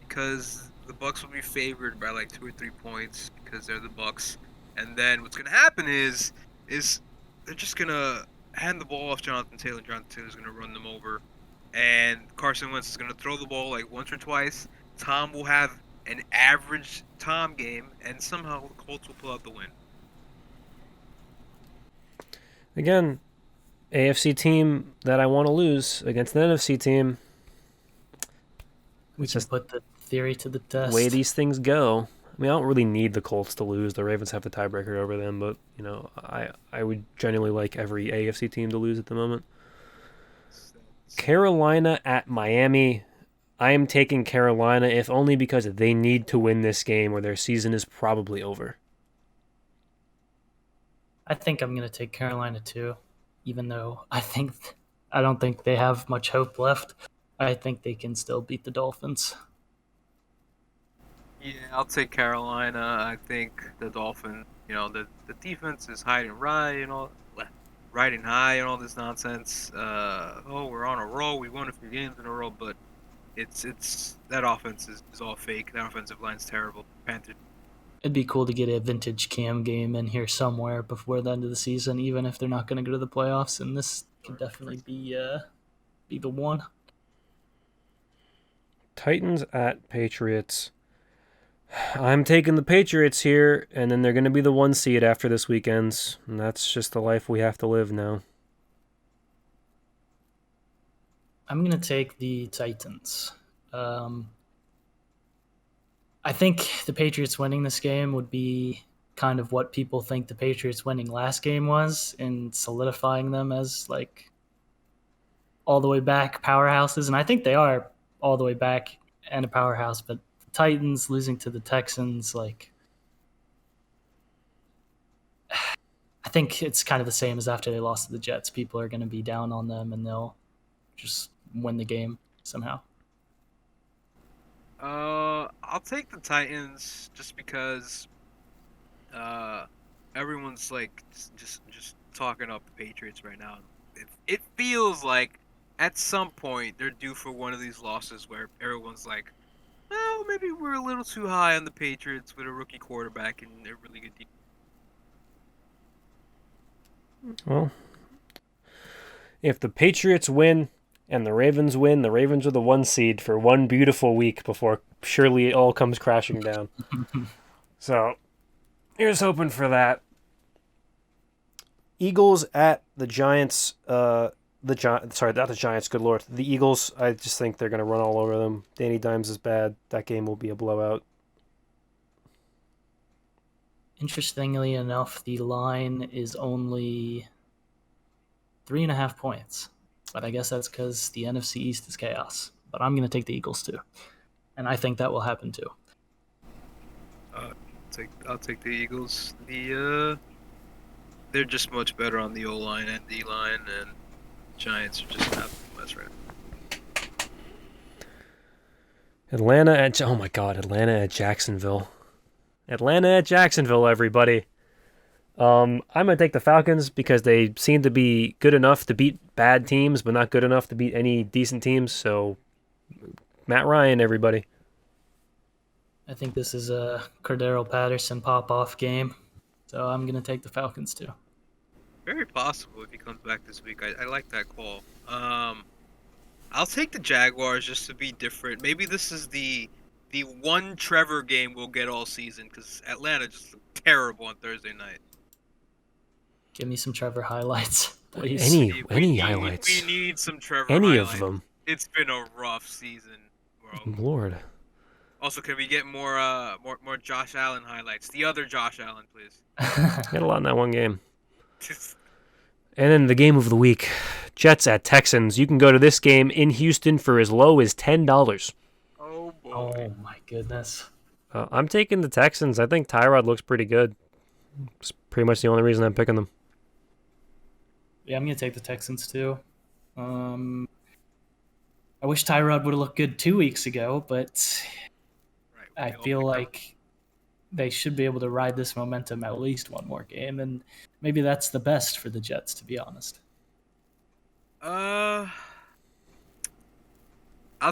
because the Bucs will be favored by like 2 or 3 points because they're the Bucs, and then what's gonna happen is they're just gonna hand the ball off Jonathan Taylor. Jonathan Taylor's gonna run them over, and Carson Wentz is going to throw the ball like once or twice. Tom will have an average Tom game, and somehow the Colts will pull out the win. Again, AFC team that I want to lose against an NFC team. We It's can just put the theory to the the test. way these things go. I mean, I don't really need the Colts to lose. The Ravens have the tiebreaker over them, but I would genuinely like every AFC team to lose at the moment. Carolina at Miami. I am taking Carolina, if only because they need to win this game or their season is probably over. I think I'm going to take Carolina too, even though I don't think they have much hope left. I think they can still beat the Dolphins. Yeah, I'll take Carolina. I think the Dolphins, the defense is riding high and all this nonsense. We're on a roll. We won a few games in a row, but it's that offense is all fake. That offensive line's terrible. Panthers. It'd be cool to get a vintage Cam game in here somewhere before the end of the season, even if they're not going to go to the playoffs. And this could definitely be the one. Titans at Patriots. I'm taking the Patriots here, and then they're going to be the 1 seed after this weekend. And that's just the life we have to live now. I'm going to take the Titans. I think the Patriots winning this game would be kind of what people think the Patriots winning last game was, in solidifying them as like all the way back powerhouses. And I think they are all the way back and a powerhouse, but the Titans losing to the Texans, like, I think it's kind of the same as after they lost to the Jets. People are going to be down on them and they'll just win the game somehow. I'll take the Titans just because everyone's like just talking up the Patriots right now. It feels like at some point they're due for one of these losses where everyone's like, well, maybe we're a little too high on the Patriots with a rookie quarterback and they're really good defense. Well, if the Patriots win and the Ravens win, the Ravens are the 1 seed for one beautiful week before surely it all comes crashing down. So, here's hoping for that. Eagles at the Giants. Not the Giants, good lord. The Eagles, I just think they're going to run all over them. Danny Dimes is bad. That game will be a blowout. Interestingly enough, the line is only 3.5 points. But I guess that's because the NFC East is chaos. But I'm going to take the Eagles too. And I think that will happen too. I'll take the Eagles. They're just much better on the O-line and D-line, and Giants are just not the best right now. Atlanta at Jacksonville. Atlanta at Jacksonville, everybody. I'm going to take the Falcons because they seem to be good enough to beat bad teams, but not good enough to beat any decent teams. So, Matt Ryan, everybody. I think this is a Cordero Patterson pop-off game. So I'm going to take the Falcons too. Very possible if he comes back this week. I like that call. I'll take the Jaguars just to be different. Maybe this is the one Trevor game we'll get all season because Atlanta just looked terrible on Thursday night. Give me some Trevor highlights, please. Any highlights? We need some Trevor Any highlights. of them. It's been a rough season, bro. Lord. Also, can we get more Josh Allen highlights? The other Josh Allen, please. Had a lot in that one game. And then the game of the week, Jets at Texans. You can go to this game in Houston for as low as $10. Oh, boy. Oh, my goodness. I'm taking the Texans. I think Tyrod looks pretty good. It's pretty much the only reason I'm picking them. Yeah, I'm going to take the Texans too. I wish Tyrod would have looked good 2 weeks ago, but I feel like they should be able to ride this momentum at least one more game, and maybe that's the best for the Jets, to be honest. I'll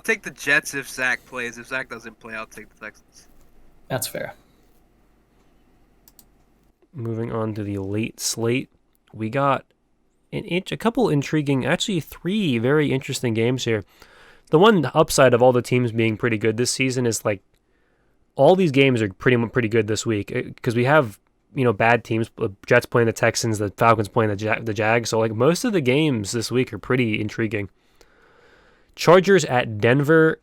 take the Jets if Zach plays. If Zach doesn't play, I'll take the Texans. That's fair. Moving on to the late slate, we got a couple intriguing, actually 3 very interesting games here. The one upside of all the teams being pretty good this season is like all these games are pretty good this week because we have bad teams. The Jets playing the Texans, the Falcons playing the Jags. So like most of the games this week are pretty intriguing. Chargers at Denver.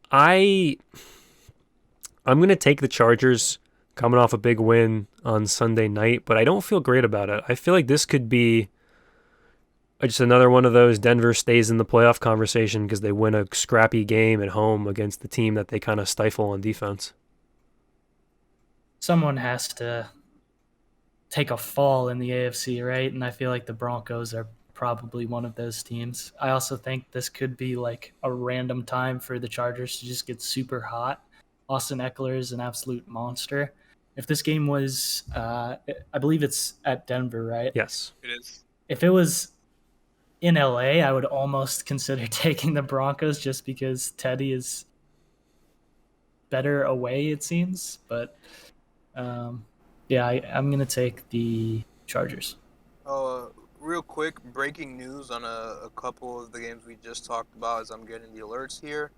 I'm gonna take the Chargers coming off a big win on Sunday night, but I don't feel great about it. I feel like this could be just another one of those Denver stays in the playoff conversation because they win a scrappy game at home against the team that they kind of stifle on defense. Someone has to take a fall in the AFC, right? And I feel like the Broncos are probably one of those teams. I also think this could be like a random time for the Chargers to just get super hot. Austin Eckler is an absolute monster. If this game was, I believe it's at Denver, right? Yes. It is. If it was in LA, I would almost consider taking the Broncos just because Teddy is better away, it seems. But yeah, I'm going to take the Chargers. Real quick, breaking news on a couple of the games we just talked about as I'm getting the alerts here.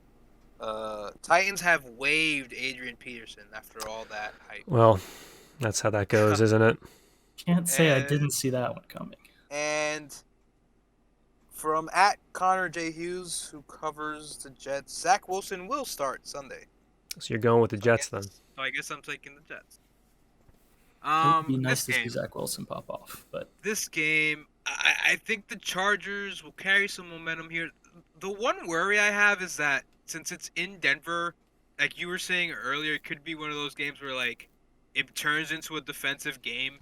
Titans have waived Adrian Peterson after all that hype. Well, that's how that goes, isn't it? Can't say I didn't see that one coming. And from at Connor J. Hughes, who covers the Jets, Zach Wilson will start Sunday. So you're going with the Jets then? So I guess I'm taking the Jets. It would be nice to this game, see Zach Wilson pop off, but this game, I think the Chargers will carry some momentum here. The one worry I have is that since it's in Denver, like you were saying earlier, it could be one of those games where like it turns into a defensive game,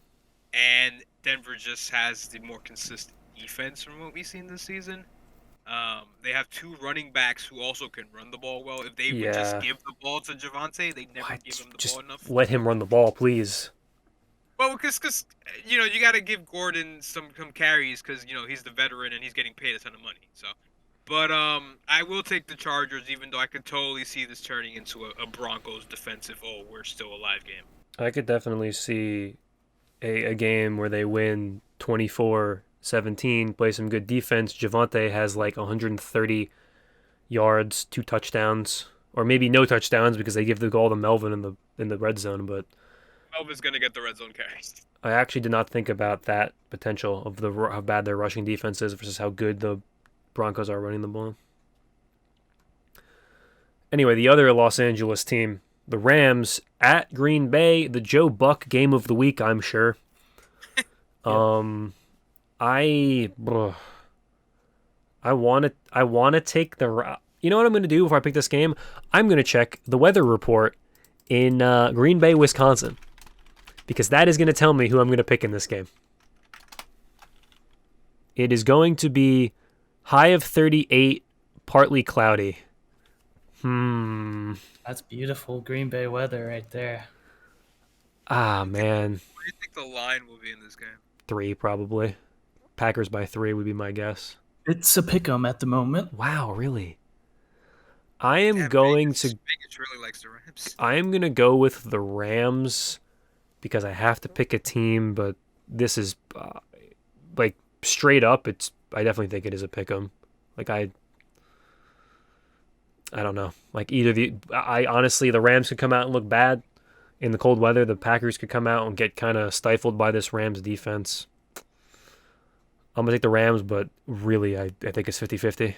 and Denver just has the more consistent defense from what we've seen this season. They have 2 running backs who also can run the ball well. If they would just give the ball to Javonte, they never give him the ball enough. Let him run the ball, please. Well, because you got to give Gordon some carries because he's the veteran and he's getting paid a ton of money. So, but I will take the Chargers, even though I could totally see this turning into a Broncos defensive we're still alive game. I could definitely see a game where they win 24-17, play some good defense. Javonte has like 130 yards, 2 touchdowns, or maybe no touchdowns because they give the ball to Melvin in the red zone, but Melvin's going to get the red zone carries. I actually did not think about that potential of how bad their rushing defense is versus how good the Broncos are running the ball. Anyway, the other Los Angeles team, the Rams at Green Bay, the Joe Buck game of the week, I'm sure. I want to take the. You know what I'm going to do before I pick this game? I'm going to check the weather report in Green Bay, Wisconsin, because that is going to tell me who I'm going to pick in this game. It is going to be high of 38, partly cloudy. That's beautiful Green Bay weather right there. Ah, man. What do you think the line will be in this game? 3, probably. Packers by 3 would be my guess. It's a pick-em at the moment. Wow, really? I am going Vegas really likes the Rams. I am going to go with the Rams because I have to pick a team, but this is like straight up. I definitely think it is a pick 'em. Like I don't know. Like honestly, the Rams could come out and look bad in the cold weather. The Packers could come out and get kind of stifled by this Rams defense. I'm going to take the Rams, but really I think it's 50-50.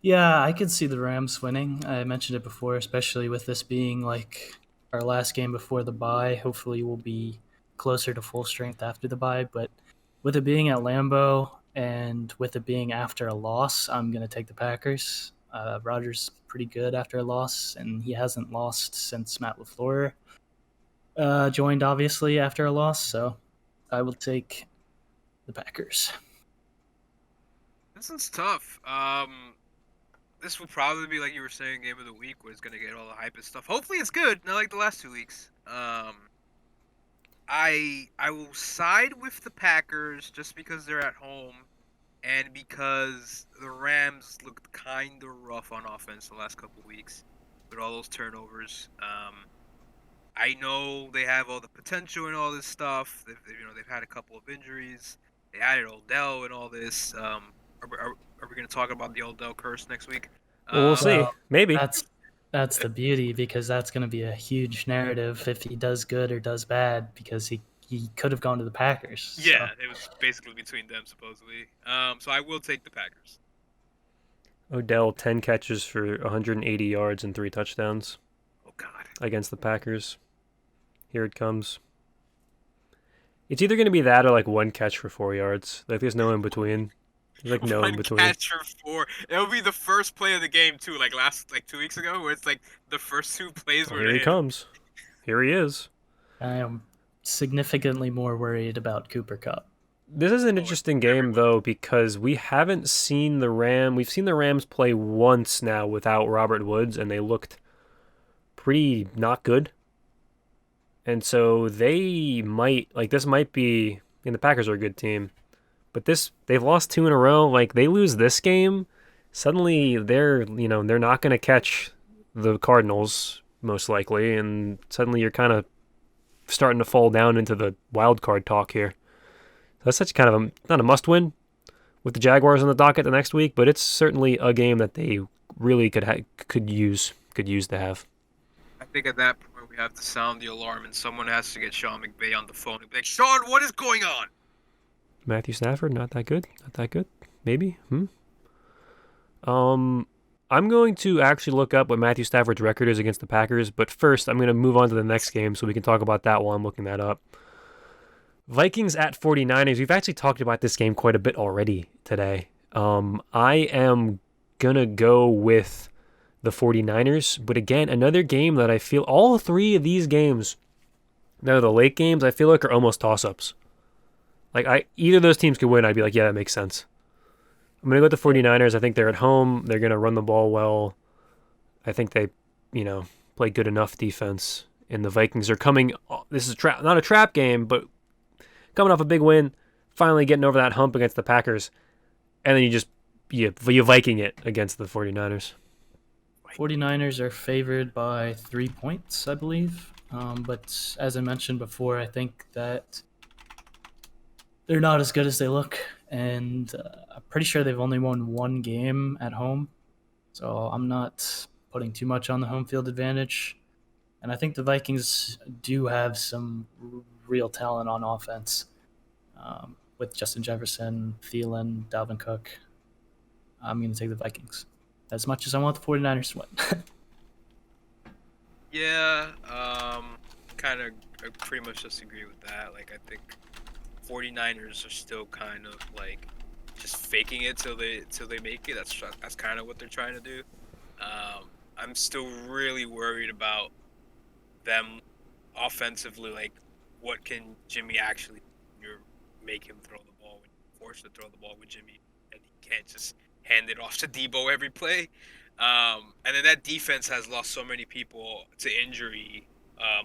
Yeah, I could see the Rams winning. I mentioned it before, especially with this being like our last game before the bye. Hopefully we'll be closer to full strength after the bye. But with it being at Lambeau and with it being after a loss, I'm going to take the Packers. Rodgers pretty good after a loss, and he hasn't lost since Matt LaFleur joined, obviously, after a loss. So I will take the Packers. This one's tough. This will probably be, like you were saying, game of the week where it's going to get all the hype and stuff. Hopefully it's good, not like the last 2 weeks. I will side with the Packers just because they're at home and because the Rams looked kind of rough on offense the last couple weeks with all those turnovers. I know they have all the potential and all this stuff. They've had a couple of injuries. they added Odell and all this. Are we going to talk about the Odell curse next week? Well, we'll see. Well, Maybe. that's the beauty, because that's going to be a huge narrative if he does good or does bad, because he could have gone to the Packers. Yeah, So. it was basically between them supposedly. So I will take the Packers. Odell, 10 catches for 180 yards and 3 touchdowns Oh God. against the Packers. Here it comes. It's either going to be that or like 1 catch for 4 yards. Like there's no in between. There's like no in One between. catch for 4. It'll be the first play of the game too, like 2 weeks ago, where it's like the first 2 plays were. Here he comes. Here he is. I am significantly more worried about Cooper Kupp. This is an interesting game though because we haven't seen the Rams. We've seen the Rams play once now without Robert Woods, and they looked pretty not good. And so they might this might be. And the Packers are a good team, but they've lost 2 in a row. Like they lose this game, suddenly they're not going to catch the Cardinals most likely, and suddenly you're kind of starting to fall down into the wild card talk here. That's such kind of not a must-win with the Jaguars on the docket the next week, but it's certainly a game that they really could use to have. I think at that point we have to sound the alarm, and someone has to get Sean McVay on the phone and be like, Sean, what is going on? Matthew Stafford, not that good. Maybe. I'm going to actually look up what Matthew Stafford's record is against the Packers, but first I'm going to move on to the next game so we can talk about that while I'm looking that up. Vikings at 49ers. We've actually talked about this game quite a bit already today. I am going to go with the 49ers, but again, another game that I feel all 3 of these games, now the late games, I feel like are almost toss-ups. Like either of those teams could win, I'd be like, yeah, that makes sense. I'm going to go with the 49ers. I think they're at home. They're going to run the ball well. I think they, play good enough defense. And the Vikings are coming. This is not a trap game, but coming off a big win, finally getting over that hump against the Packers. And then you Viking it against the 49ers. 49ers are favored by 3 points, I believe. But as I mentioned before, I think that they're not as good as they look. And I'm pretty sure they've only won 1 game at home. So I'm not putting too much on the home field advantage. And I think the Vikings do have some real talent on offense with Justin Jefferson, Thielen, Dalvin Cook. I'm going to take the Vikings as much as I want the 49ers to win. Yeah, kind of pretty much just agree with that. Like, I think 49ers are still kind of like just faking it till they make it. That's kind of what they're trying to do. I'm still really worried about them offensively. Like, what can Jimmy actually make him throw the ball, forced to throw the ball with Jimmy, and he can't just hand it off to Debo every play. And then that defense has lost so many people to injury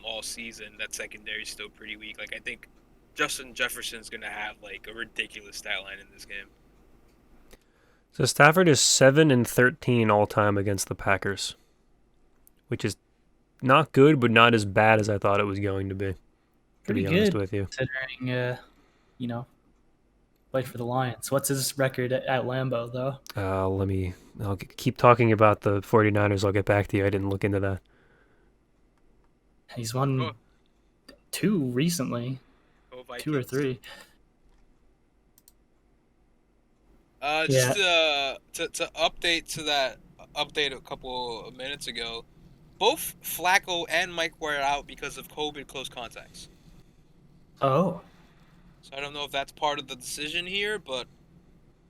all season. That secondary is still pretty weak. Like, I think Justin Jefferson's going to have like a ridiculous stat line in this game. So Stafford is 7-13 all time against the Packers, which is not good, but not as bad as I thought it was going to be. Pretty to be honest good, with you, considering played for the Lions. What's his record at Lambeau, though? I'll keep talking about the 49ers. I'll get back to you. I didn't look into that. He's won 2 recently. 2 or 3. Just to update to that update a couple of minutes ago, both Flacco and Mike were out because of COVID close contacts. Oh. So I don't know if that's part of the decision here, but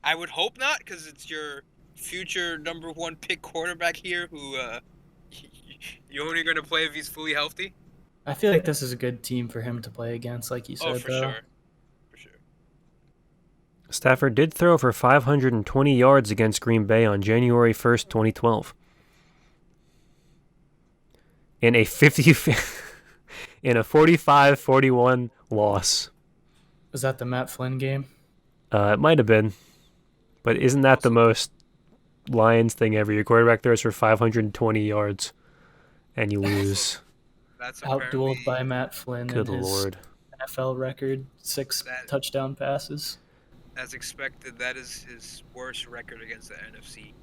I would hope not, because it's your future number 1 pick quarterback here who you're only going to play if he's fully healthy. I feel like this is a good team for him to play against, like you said. Oh, for sure. Stafford did throw for 520 yards against Green Bay on January 1st, 2012. In a 45-41 loss. Was that the Matt Flynn game? It might have been. But isn't that the most Lions thing ever? Your quarterback throws for 520 yards and you lose. That's outdueled by Matt Flynn. Good and his Lord. NFL record, 6 touchdown passes. as expected, that is his worst record against the NFC.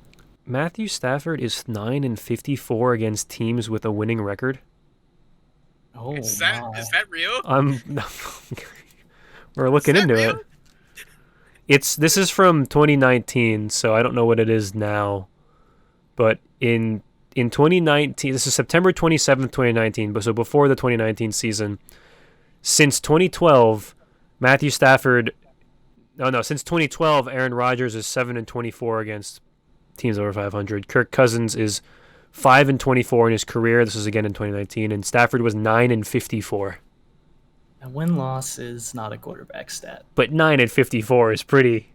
Matthew Stafford is 9-54 against teams with a winning record. Oh, Is my. that real? We're looking Is that into real? it. This is from 2019, so I don't know what it is now. But in 2019, this is September 27th, 2019, but so before the 2019 season, since 2012, since 2012, Aaron Rodgers is 7-24 against teams over 500. Kirk Cousins is 5-24 in his career. This was again in 2019, and Stafford was 9-54. A win-loss is not a quarterback stat. But 9-54 is pretty.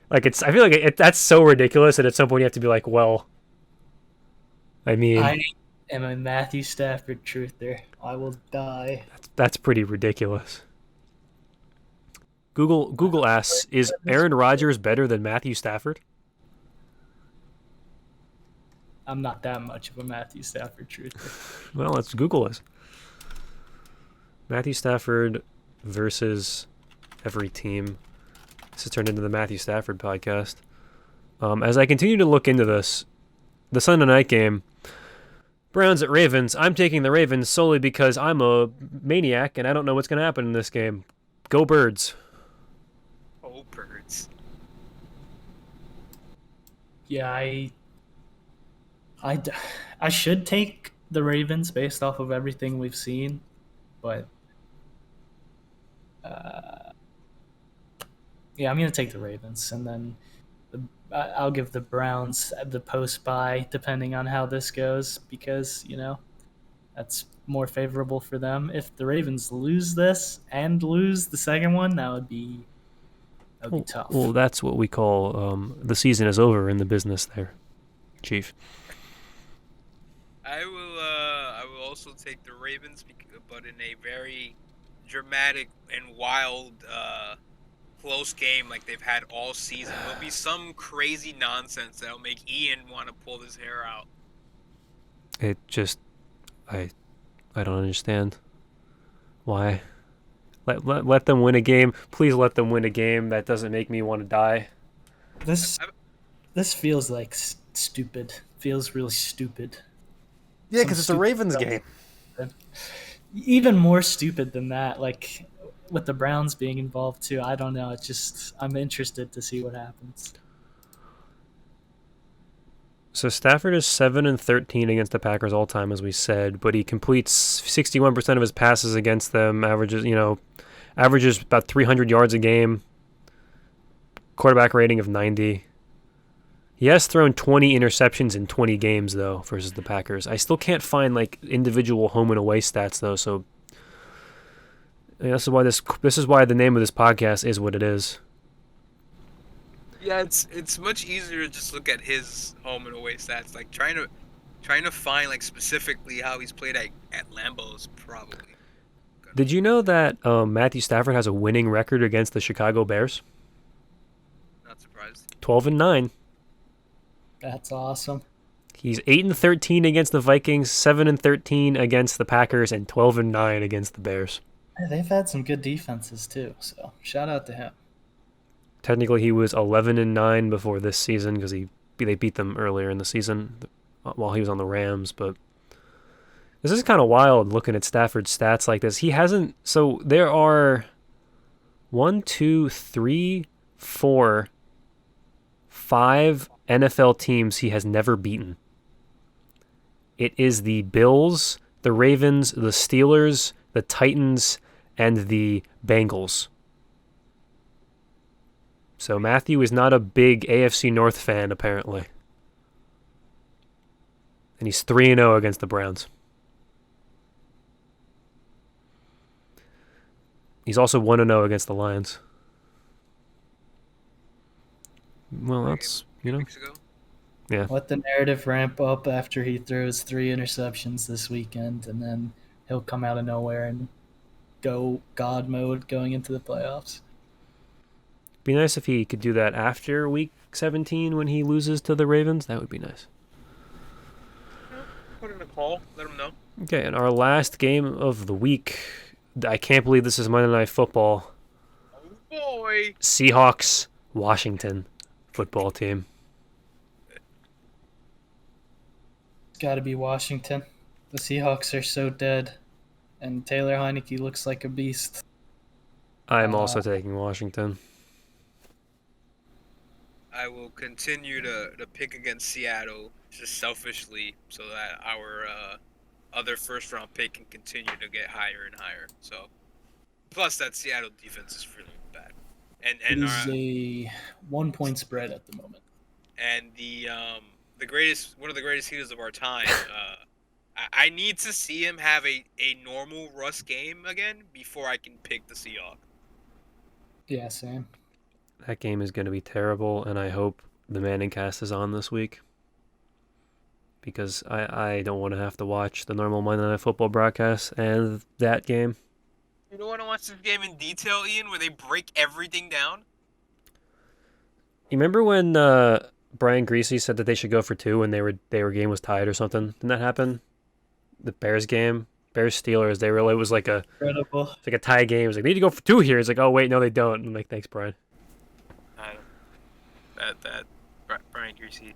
Like I feel like that's so ridiculous that at some point you have to be like, well, I mean, I am a Matthew Stafford truther. I will die. that's pretty ridiculous. Google asks, is Aaron Rodgers better than Matthew Stafford? I'm not that much of a Matthew Stafford truther. Well, let's Google this. Matthew Stafford versus every team. This has turned into the Matthew Stafford podcast. As I continue to look into this, the Sunday night game, Browns at Ravens. I'm taking the Ravens solely because I'm a maniac and I don't know what's going to happen in this game. Go Birds. Oh, birds. Yeah, I should take the Ravens based off of everything we've seen, but yeah, I'm going to take the Ravens, and then I'll give the Browns the post-bye depending on how this goes because, that's more favorable for them. If the Ravens lose this and lose the second one, that would be tough. Well, that's what we call the season is over in the business there, Chief. I will also take the Ravens, but in a very dramatic and wild, close game like they've had all season. There'll be some crazy nonsense that'll make Ian want to pull his hair out. It just, I don't understand why. Let them win a game. Please let them win a game. That doesn't make me want to die. This feels like stupid. Feels really stupid. Yeah, because it's a Ravens game. Even more stupid than that, like with the Browns being involved too. I don't know. It's just I'm interested to see what happens. So Stafford is 7-13 against the Packers all time, as we said, but he completes 61% of his passes against them. Averages about 300 yards a game. Quarterback rating of 90. He has thrown 20 interceptions in 20 games, though, versus the Packers. I still can't find, individual home and away stats, though, so this is why the name of this podcast is what it is. Yeah, it's much easier to just look at his home and away stats. Like trying to find specifically how he's played at Lambeau is probably. Did you know that Matthew Stafford has a winning record against the Chicago Bears? Not surprised. 12-9. That's awesome. He's 8-13 against the Vikings, 7-13 against the Packers, and 12-9 against the Bears. They've had some good defenses too, so shout out to him. Technically, he was 11-9 before this season because they beat them earlier in the season while he was on the Rams. But this is kind of wild looking at Stafford's stats like this. He hasn't. So there are 1, 2, 3, 4, 5 NFL teams he has never beaten. It is the Bills, the Ravens, the Steelers, the Titans, and the Bengals. So Matthew is not a big AFC North fan, apparently. And he's 3-0 against the Browns. He's also 1-0 against the Lions. Well, that's, 2 weeks ago. Yeah. Let the narrative ramp up after he throws 3 interceptions this weekend, and then he'll come out of nowhere and go God mode going into the playoffs. Be nice if he could do that after week 17 when he loses to the Ravens. That would be nice. Put in a call. Let him know. Okay, and our last game of the week. I can't believe this is Monday Night Football. Oh boy. Seahawks Washington football team. It's got to be Washington. The Seahawks are so dead, and Taylor Heineke looks like a beast. I'm also taking Washington. I will continue to pick against Seattle just selfishly so that our other first round pick can continue to get higher and higher. So, plus that Seattle defense is really bad, and It is a 1-point spread at the moment. And the one of the greatest heaters of our time. I need to see him have a normal Russ game again before I can pick the Seahawks. Yeah, same. That game is going to be terrible, and I hope the Manning cast is on this week. Because I don't want to have to watch the normal Monday Night Football broadcast and that game. You don't want to watch this game in detail, Ian, where they break everything down? You remember when Brian Greasy said that they should go for 2 when they were game was tied or something? Didn't that happen? The Bears game? Bears Steelers, it was like a Incredible. it's like a tie game. It was like, they need to go for 2 here. It's like, oh wait, no they don't. I'm like, thanks, Brian. Brian Greasy,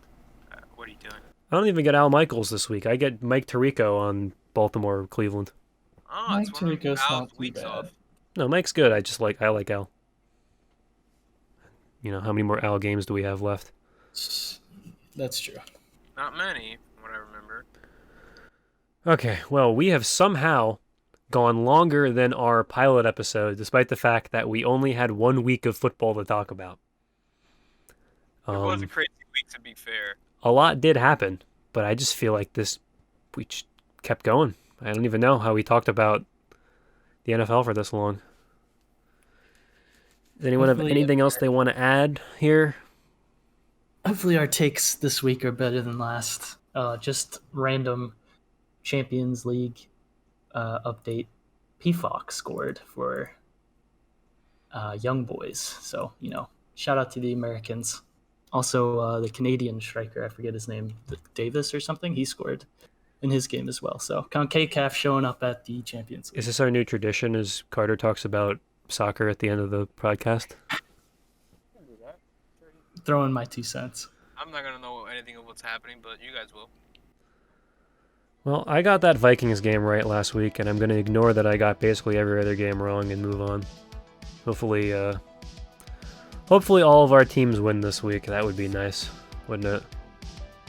what are you doing? I don't even get Al Michaels this week. I get Mike Tirico on Baltimore, Cleveland. Oh, Mike it's one of Tirico's Al's not too weeks bad. off. No, Mike's good. I like Al. You know, how many more Al games do we have left? That's true. Not many, from what I remember. Okay, well, we have somehow gone longer than our pilot episode, despite the fact that we only had 1 week of football to talk about. It was a crazy week, to be fair. A lot did happen, but I just feel like we just kept going. I don't even know how we talked about the NFL for this long. Does anyone have anything else they want to add here? Hopefully our takes this week are better than last. Just random Champions League update. PFOC scored for Young Boys. So, shout out to the Americans. Also, the Canadian striker, I forget his name, Davis or something, he scored in his game as well. So, CONCACAF showing up at the Champions League. Is this our new tradition as Carter talks about soccer at the end of the podcast? Throw in my 2 cents. I'm not going to know anything of what's happening, but you guys will. Well, I got that Vikings game right last week, and I'm going to ignore that I got basically every other game wrong and move on. Hopefully all of our teams win this week. That would be nice, wouldn't it?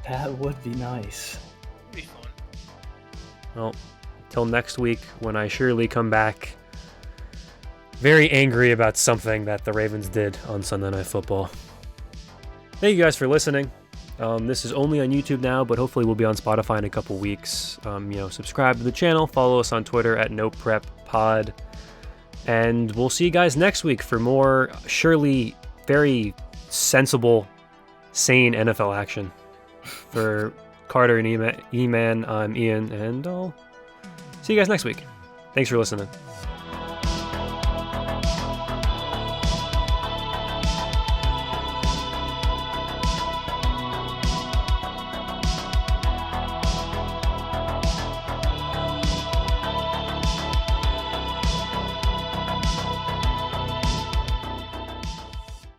That would be nice. It'd be fun. Well, till next week when I surely come back very angry about something that the Ravens did on Sunday Night Football. Thank you guys for listening. This is only on YouTube now, but hopefully we'll be on Spotify in a couple weeks. Subscribe to the channel, follow us on Twitter at NoPrepPod, and we'll see you guys next week for more surely very sensible, sane NFL action. For Carter and E-Man, I'm Ian, and I'll see you guys next week. Thanks for listening.